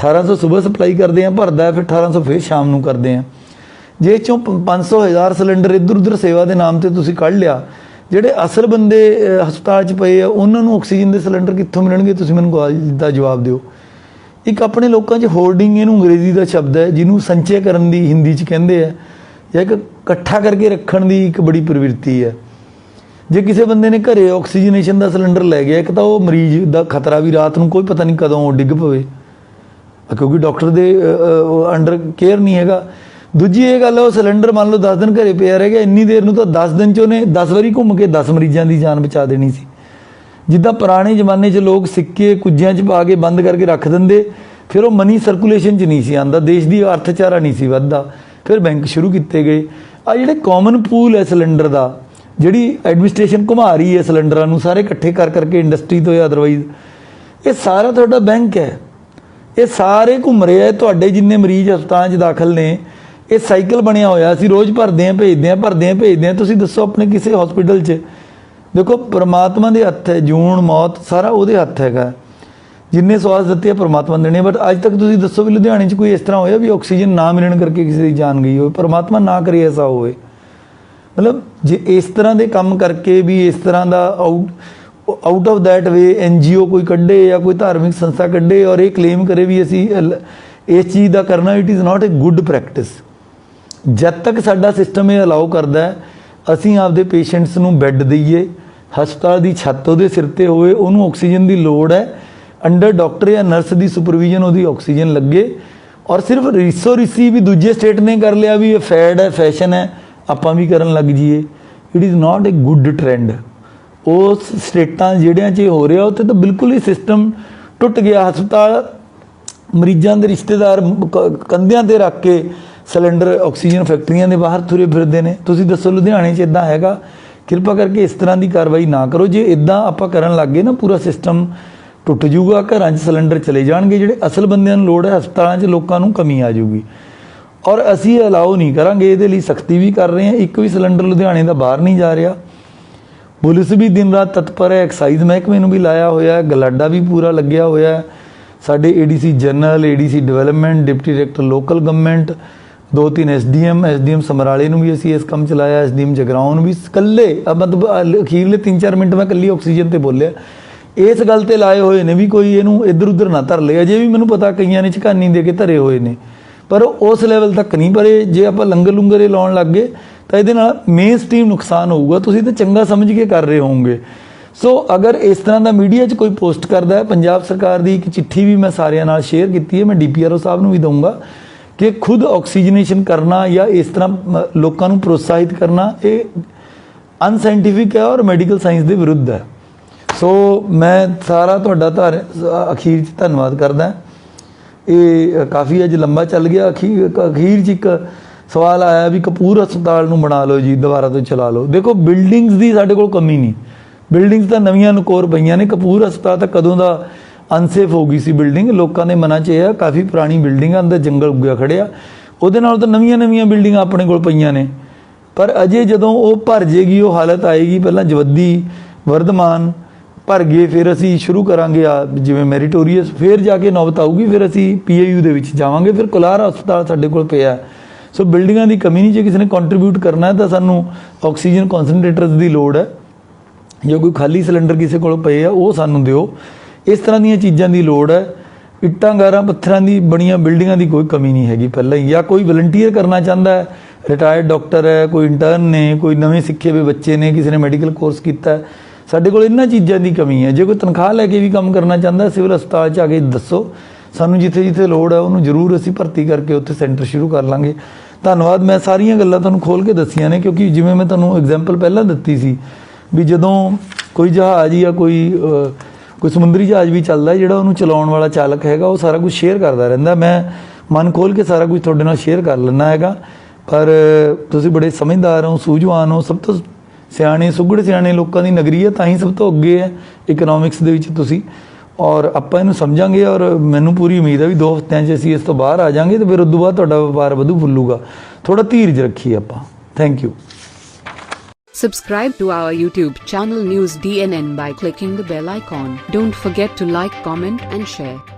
1800 ਸਵੇਰ ਸਪਲਾਈ ਕਰਦੇ ਹਾਂ ਭਰਦਾ ਹੈ ਫਿਰ 1800 ਫਿਰ ਸ਼ਾਮ ਨੂੰ ਕਰਦੇ ਹਾਂ। ਜੇ ਚੋਂ 500 1000 ਸਿਲੰਡਰ ਇੱਧਰ ਉੱਧਰ ਸੇਵਾ ਦੇ ਨਾਮ ਤੇ ਤੁਸੀਂ ਕੱਢ ਲਿਆ ਜਿਹੜੇ ਅਸਲ ਬੰਦੇ ਹਸਪਤਾਲ 'ਚ ਪਏ ਆ ਉਹਨਾਂ ਨੂੰ ਆਕਸੀਜਨ ਦੇ ਸਿਲੰਡਰ ਕਿੱਥੋਂ ਮਿਲਣਗੇ ਤੁਸੀਂ ਮੈਨੂੰ ਗੱਲ ਦਾ ਜਵਾਬ ਦਿਓ। ਇੱਕ ਆਪਣੇ ਲੋਕਾਂ 'ਚ ਹੋਰਡਿੰਗ ਇਹਨੂੰ ਅੰਗਰੇਜ਼ੀ ਦਾ ਸ਼ਬਦ ਹੈ ਜਿਹਨੂੰ ਸੰਚੈ ਕਰਨ ਦੀ ਹਿੰਦੀ 'ਚ ਕਹਿੰਦੇ ਆ ਜਾਂ ਇੱਕ ਇਕੱਠਾ ਕਰਕੇ ਰੱਖਣ ਦੀ ਇੱਕ ਬੜੀ ਪ੍ਰਵਿਰਤੀ ਹੈ। ਜੇ ਕਿਸੇ ਬੰਦੇ ਨੇ ਘਰੇ ਆਕਸੀਜਨੇਸ਼ਨ ਦਾ ਸਿਲੰਡਰ ਲੈ ਗਿਆ ਇੱਕ ਤਾਂ ਉਹ ਮਰੀਜ਼ ਦਾ ਖਤਰਾ ਵੀ ਰਾਤ ਨੂੰ ਕੋਈ ਪਤਾ ਨਹੀਂ ਕਦੋਂ ਡਿੱਗ ਪਵੇ ਕਿਉਂਕਿ ਡਾਕਟਰ ਦੇ ਅੰਡਰ ਕੇਅਰ ਨਹੀਂ ਹੈਗਾ। दूजी ये गल है वो सिलेंडर मान लो 10 दिन घरे पिया रह गया इन्नी देर में तो 10 दिन च उन्हें 10 बारी घूम के 10 मरीजों की जान बचा देनी सी। जिद्दां पुराने जमाने च लोग सिक्के कुज्जियां च पा के बंद करके रख देंदे फिर वो मनी सर्कुलेशन च नहीं सी आंदा देश की अर्थचारा नहीं सी वधदा फिर बैंक शुरू किए गए। आ जिहड़े कॉमन पूल है सिलेंडर का जिहड़ी एडमिनिस्ट्रेशन घुमा रही है सिलेंडरां नूं सारे इकट्ठे कर करके इंडस्ट्री तो या अदरवाइज ये सारा तुहाडा बैंक है ये सारे घूम रहे हैं तुहाडे जिन्ने मरीज हस्पताल 'च दाखिल ने ਇਹ ਸਾਈਕਲ ਬਣਿਆ ਹੋਇਆ ਅਸੀਂ ਰੋਜ਼ ਭਰਦੇ ਹਾਂ ਭੇਜਦੇ ਹਾਂ ਭਰਦੇ ਹਾਂ ਭੇਜਦੇ ਹਾਂ। ਤੁਸੀਂ ਦੱਸੋ ਆਪਣੇ ਕਿਸੇ ਹਸਪੀਟਲ 'ਚ ਦੇਖੋ ਪਰਮਾਤਮਾ ਦੇ ਹੱਥ ਹੈ ਜੂਨ ਮੌਤ ਸਾਰਾ ਉਹਦੇ ਹੱਥ ਹੈਗਾ ਜਿੰਨੇ ਸਵਾਸ ਦਿੱਤੇ ਆ ਪਰਮਾਤਮਾ ਨੇ ਬਟ ਅੱਜ ਤੱਕ ਤੁਸੀਂ ਦੱਸੋ ਵੀ ਲੁਧਿਆਣੇ 'ਚ ਕੋਈ ਇਸ ਤਰ੍ਹਾਂ ਹੋਇਆ ਵੀ ਆਕਸੀਜਨ ਨਾ ਮਿਲਣ ਕਰਕੇ ਕਿਸੇ ਦੀ ਜਾਨ ਗਈ ਹੋਵੇ। ਪਰਮਾਤਮਾ ਨਾ ਕਰੇ ਐਸਾ ਹੋਵੇ। ਮਤਲਬ ਜੇ ਇਸ ਤਰ੍ਹਾਂ ਦੇ ਕੰਮ ਕਰਕੇ ਵੀ ਇਸ ਤਰ੍ਹਾਂ ਦਾ out of that way NGO ਕੋਈ ਕੱਢੇ ਜਾਂ ਕੋਈ ਧਾਰਮਿਕ ਸੰਸਥਾ ਕੱਢੇ ਔਰ ਇਹ ਕਲੇਮ ਕਰੇ ਵੀ ਅਸੀਂ ਇਸ ਚੀਜ਼ ਦਾ ਕਰਨਾ it is not a good practice. जब तक साडा सिस्टम ये अलाउ करता है असीं आपदे पेशेंट्स नूं बैड दईए हस्पताल की छत्त उहदे सिर ते होवे उहनूं ऑक्सीजन की लोड़ है अंडर डॉक्टर या नर्स की सुपरविजन उहदी ऑक्सीजन लगे और सिर्फ रिसो रिसी भी दूजे स्टेट ने कर लिया भी ये फैड है फैशन है आपां भी करन लग जाइए it is not a good trend. उस स्टेटां जिहड़ियां 'च हो रहा उत्थे तो बिल्कुल ही सिस्टम टुट गया। हस्पताल मरीजों के रिश्तेदार कंधियां ते रख के सिलेंडर ऑक्सीजन फैक्ट्रियां के बाहर तुरे फिरते हैं। तुसीं दसो लुधियाने 'च इदां हैगा किरपा करके इस तरह की कार्रवाई ना करो। जे इदां आपां करन लग गए ना पूरा सिस्टम टुट जूगा घरां 'च सिलेंडर चले जाणगे जिहड़े असल बंदियां नूं लोड़ है हस्पतालों 'च लोकां नूं कमी आ जाऊगी और असीं अलाउ नहीं करांगे। इहदे लई सख्ती भी कर रहे हैं। एक भी सिलेंडर लुधियाने का बाहर नहीं जा रहा। पुलिस भी दिन रात तत्पर है एक्साइज महकमे नूं भी लाया होया है गलाडा भी पूरा लग्या होया है ਸਾਡੇ ADC general, ADC development, deputy director local government, 2-3 SDM ਸਮਰਾਲੇ ਨੂੰ ਵੀ ਅਸੀਂ ਇਸ ਕੰਮ ਚਲਾਇਆ, ਐਸਡੀਐਮ ਜਗਰਾਉਂ ਨੂੰ ਵੀ ਇਕੱਲੇ ਮਤਲਬ ਅਖੀਰਲੇ 3-4 ਮਿੰਟ ਮੈਂ ਇਕੱਲੀ ਆਕਸੀਜਨ ਤੇ ਬੋਲਿਆ। ਇਸ ਗੱਲ ਤੇ ਲਾਏ ਹੋਏ ਨੇ ਵੀ ਕੋਈ ਇਹਨੂੰ ਇੱਧਰ ਉੱਧਰ ਨਾ ਧਰ ਲਏ। ਅਜੇ ਵੀ ਮੈਨੂੰ ਪਤਾ ਕਈਆਂ ਨੇ ਝਕਾਨੀ ਦੇ ਕੇ ਧਰੇ ਹੋਏ ਨੇ, ਪਰ ਉਸ ਲੈਵਲ ਤੱਕ ਨਹੀਂ। ਪਰ ਇਹ ਜੇ ਆਪਾਂ ਲੰਗਰ ਇਹ ਲਾਉਣ ਲੱਗ ਗਏ ਤਾਂ ਇਹਦੇ ਨਾਲ ਮੇਨ ਸਟ੍ਰੀਮ ਨੁਕਸਾਨ ਹੋਊਗਾ। ਤੁਸੀਂ ਤਾਂ ਚੰਗਾ ਸਮਝ ਕੇ ਕਰ ਰਹੇ ਹੋਵੋਗੇ। ਸੋ ਅਗਰ ਇਸ ਤਰ੍ਹਾਂ ਦਾ ਮੀਡੀਆ 'ਚ ਕੋਈ ਪੋਸਟ ਕਰਦਾ ਹੈ, ਪੰਜਾਬ ਸਰਕਾਰ ਦੀ ਇੱਕ ਚਿੱਠੀ ਵੀ ਮੈਂ ਸਾਰਿਆਂ ਨਾਲ ਸ਼ੇਅਰ ਕੀਤੀ ਹੈ, ਮੈਂ DPRO ਸਾਹਿਬ ਨੂੰ ਵੀ ਦਊਂਗਾ ਕਿ ਖੁਦ ਆਕਸੀਜਨੇਸ਼ਨ ਕਰਨਾ ਜਾਂ ਇਸ ਤਰ੍ਹਾਂ ਲੋਕਾਂ ਨੂੰ ਪ੍ਰੋਤਸਾਹਿਤ ਕਰਨਾ ਇਹ ਅਨਸਾਇੰਟੀਫਿਕ ਹੈ ਔਰ ਮੈਡੀਕਲ ਸਾਇੰਸ ਦੇ ਵਿਰੁੱਧ ਹੈ। ਸੋ ਮੈਂ ਸਾਰਾ ਤੁਹਾਡਾ ਅਖੀਰ 'ਚ ਧੰਨਵਾਦ ਕਰਦਾ। ਇਹ ਕਾਫੀ ਅੱਜ ਲੰਬਾ ਚੱਲ ਗਿਆ। ਅਖੀਰ 'ਚ ਇੱਕ ਸਵਾਲ ਆਇਆ ਵੀ ਕਪੂਰ ਹਸਪਤਾਲ ਨੂੰ ਬਣਾ ਲਓ ਜੀ, ਦੁਬਾਰਾ ਤੋਂ ਚਲਾ ਲਓ। ਦੇਖੋ ਬਿਲਡਿੰਗਸ ਦੀ ਸਾਡੇ ਕੋਲ ਕਮੀ ਨਹੀਂ, ਬਿਲਡਿੰਗਸ ਤਾਂ ਨਵੀਆਂ ਨਕੋਰ ਪਈਆਂ ਨੇ। ਕਪੂਰ ਹਸਪਤਾਲ ਤਾਂ ਕਦੋਂ ਦਾ ਅਨਸੇਫ ਹੋ ਗਈ ਸੀ ਬਿਲਡਿੰਗ, ਲੋਕਾਂ ਦੇ ਮਨਾਂ 'ਚ ਇਹ ਆ ਕਾਫੀ ਪੁਰਾਣੀ ਬਿਲਡਿੰਗ ਆ, ਅੰਦਰ ਜੰਗਲ ਉੱਗਿਆ ਖੜਿਆ। ਉਹਦੇ ਨਾਲ ਤਾਂ ਨਵੀਆਂ ਬਿਲਡਿੰਗਾਂ ਆਪਣੇ ਕੋਲ ਪਈਆਂ ਨੇ। ਪਰ ਅਜੇ ਜਦੋਂ ਉਹ ਭਰ ਜੇਗੀ, ਉਹ ਹਾਲਤ ਆਏਗੀ, ਪਹਿਲਾਂ ਜਵੱਦੀ, ਵਰਧਮਾਨ ਭਰ ਗਏ, ਫਿਰ ਅਸੀਂ ਸ਼ੁਰੂ ਕਰਾਂਗੇ ਜਿਵੇਂ ਮੈਰੀਟੋਰੀਅਸ, ਫਿਰ ਜਾ ਕੇ ਨੌਬਤ ਆਊਗੀ, ਫਿਰ ਅਸੀਂ PIU ਦੇ ਵਿੱਚ ਜਾਵਾਂਗੇ, ਫਿਰ ਕੁਲਾਰ ਹਸਪਤਾਲ ਸਾਡੇ ਕੋਲ ਪਿਆ। ਸੋ ਬਿਲਡਿੰਗਾਂ ਦੀ ਕਮੀ ਨਹੀਂ। ਜੇ ਕਿਸੇ ਨੇ ਕੰਟਰੀਬਿਊਟ ਕਰਨਾ ਹੈ ਤਾਂ ਸਾਨੂੰ ਆਕਸੀਜਨ ਕਨਸਨਟ੍ਰੇਟਰਸ ਦੀ ਲੋੜ ਹੈ। ਜੋ ਕੋਈ ਖਾਲੀ ਸਿਲੰਡਰ ਕਿਸੇ ਕੋਲ ਪਏ ਆ ਉਹ ਸਾਨੂੰ ਦਿਓ। ਇਸ ਤਰ੍ਹਾਂ ਦੀਆਂ ਚੀਜ਼ਾਂ ਦੀ ਲੋੜ ਹੈ। ਇੱਟਾਂ ਗਾਰਾਂ ਪੱਥਰਾਂ ਦੀ ਬਣੀਆਂ ਬਿਲਡਿੰਗਾਂ ਦੀ ਕੋਈ ਕਮੀ ਨਹੀਂ ਹੈਗੀ ਪਹਿਲਾਂ ਹੀ। ਜਾਂ ਕੋਈ ਵਲੰਟੀਅਰ ਕਰਨਾ ਚਾਹੁੰਦਾ ਹੈ, ਰਿਟਾਇਰਡ ਡਾਕਟਰ ਹੈ, ਕੋਈ ਇੰਟਰਨ ਨੇ, ਕੋਈ ਨਵੇਂ ਸਿੱਖੇ ਹੋਏ ਬੱਚੇ ਨੇ, ਕਿਸੇ ਨੇ ਮੈਡੀਕਲ ਕੋਰਸ ਕੀਤਾ, ਸਾਡੇ ਕੋਲ ਇਹਨਾਂ ਚੀਜ਼ਾਂ ਦੀ ਕਮੀ ਹੈ। ਜੇ ਕੋਈ ਤਨਖਾਹ ਲੈ ਕੇ ਵੀ ਕੰਮ ਕਰਨਾ ਚਾਹੁੰਦਾ, ਸਿਵਲ ਹਸਪਤਾਲ 'ਚ ਆ ਕੇ ਦੱਸੋ ਸਾਨੂੰ, ਜਿੱਥੇ ਲੋੜ ਹੈ ਉਹਨੂੰ ਜ਼ਰੂਰ ਅਸੀਂ ਭਰਤੀ ਕਰਕੇ ਉੱਥੇ ਸੈਂਟਰ ਸ਼ੁਰੂ ਕਰ ਲਾਂਗੇ। ਧੰਨਵਾਦ। ਮੈਂ ਸਾਰੀਆਂ ਗੱਲਾਂ ਤੁਹਾਨੂੰ ਖੋਲ੍ਹ ਕੇ ਦੱਸੀਆਂ ਨੇ ਕਿਉਂਕਿ ਜਿਵੇਂ ਮੈਂ ਤੁਹਾਨੂੰ ਐਗਜ਼ਾਮਪਲ ਪਹਿਲਾਂ ਦਿੱਤੀ ਸੀ ਵੀ ਜਦੋਂ ਕੋਈ ਜਹਾਜ਼ ਜਾਂ ਕੋਈ ਸਮੁੰਦਰੀ ਜਹਾਜ਼ ਵੀ ਚੱਲਦਾ, ਜਿਹੜਾ ਉਹਨੂੰ ਚਲਾਉਣ ਵਾਲਾ ਚਾਲਕ ਹੈਗਾ ਉਹ ਸਾਰਾ ਕੁਝ ਸ਼ੇਅਰ ਕਰਦਾ ਰਹਿੰਦਾ। ਮੈਂ ਮਨ ਖੋਲ੍ਹ ਕੇ ਸਾਰਾ ਕੁਝ ਤੁਹਾਡੇ ਨਾਲ ਸ਼ੇਅਰ ਕਰ ਲੈਂਦਾ ਹੈਗਾ। ਪਰ ਤੁਸੀਂ ਬੜੇ ਸਮਝਦਾਰ ਹੋ, ਸੂਝਵਾਨ ਹੋ, ਸਭ ਤੋਂ ਸਿਆਣੇ ਸੁਘੜੇ ਸਿਆਣੇ ਲੋਕਾਂ ਦੀ ਨਗਰੀ ਹੈ, ਤਾਂ ਹੀ ਸਭ ਤੋਂ ਅੱਗੇ ਹੈ ਇਕਨੋਮਿਕਸ ਦੇ ਵਿੱਚ ਤੁਸੀਂ। ਔਰ ਆਪਾਂ ਇਹਨੂੰ ਸਮਝਾਂਗੇ ਔਰ ਮੈਨੂੰ ਪੂਰੀ ਉਮੀਦ ਹੈ ਵੀ 2 ਹਫ਼ਤਿਆਂ 'ਚ ਅਸੀਂ ਇਸ ਤੋਂ ਬਾਹਰ ਆ ਜਾਵਾਂਗੇ ਅਤੇ ਫਿਰ ਉਦੋਂ ਬਾਅਦ ਤੁਹਾਡਾ ਵਪਾਰ ਵਧੂ ਫੁੱਲੂਗਾ। ਥੋੜ੍ਹਾ ਧੀਰਜ ਰੱਖੀਏ ਆਪਾਂ। Thank you. Subscribe to our YouTube channel News DNN by clicking the bell icon. Don't forget to like, comment and share.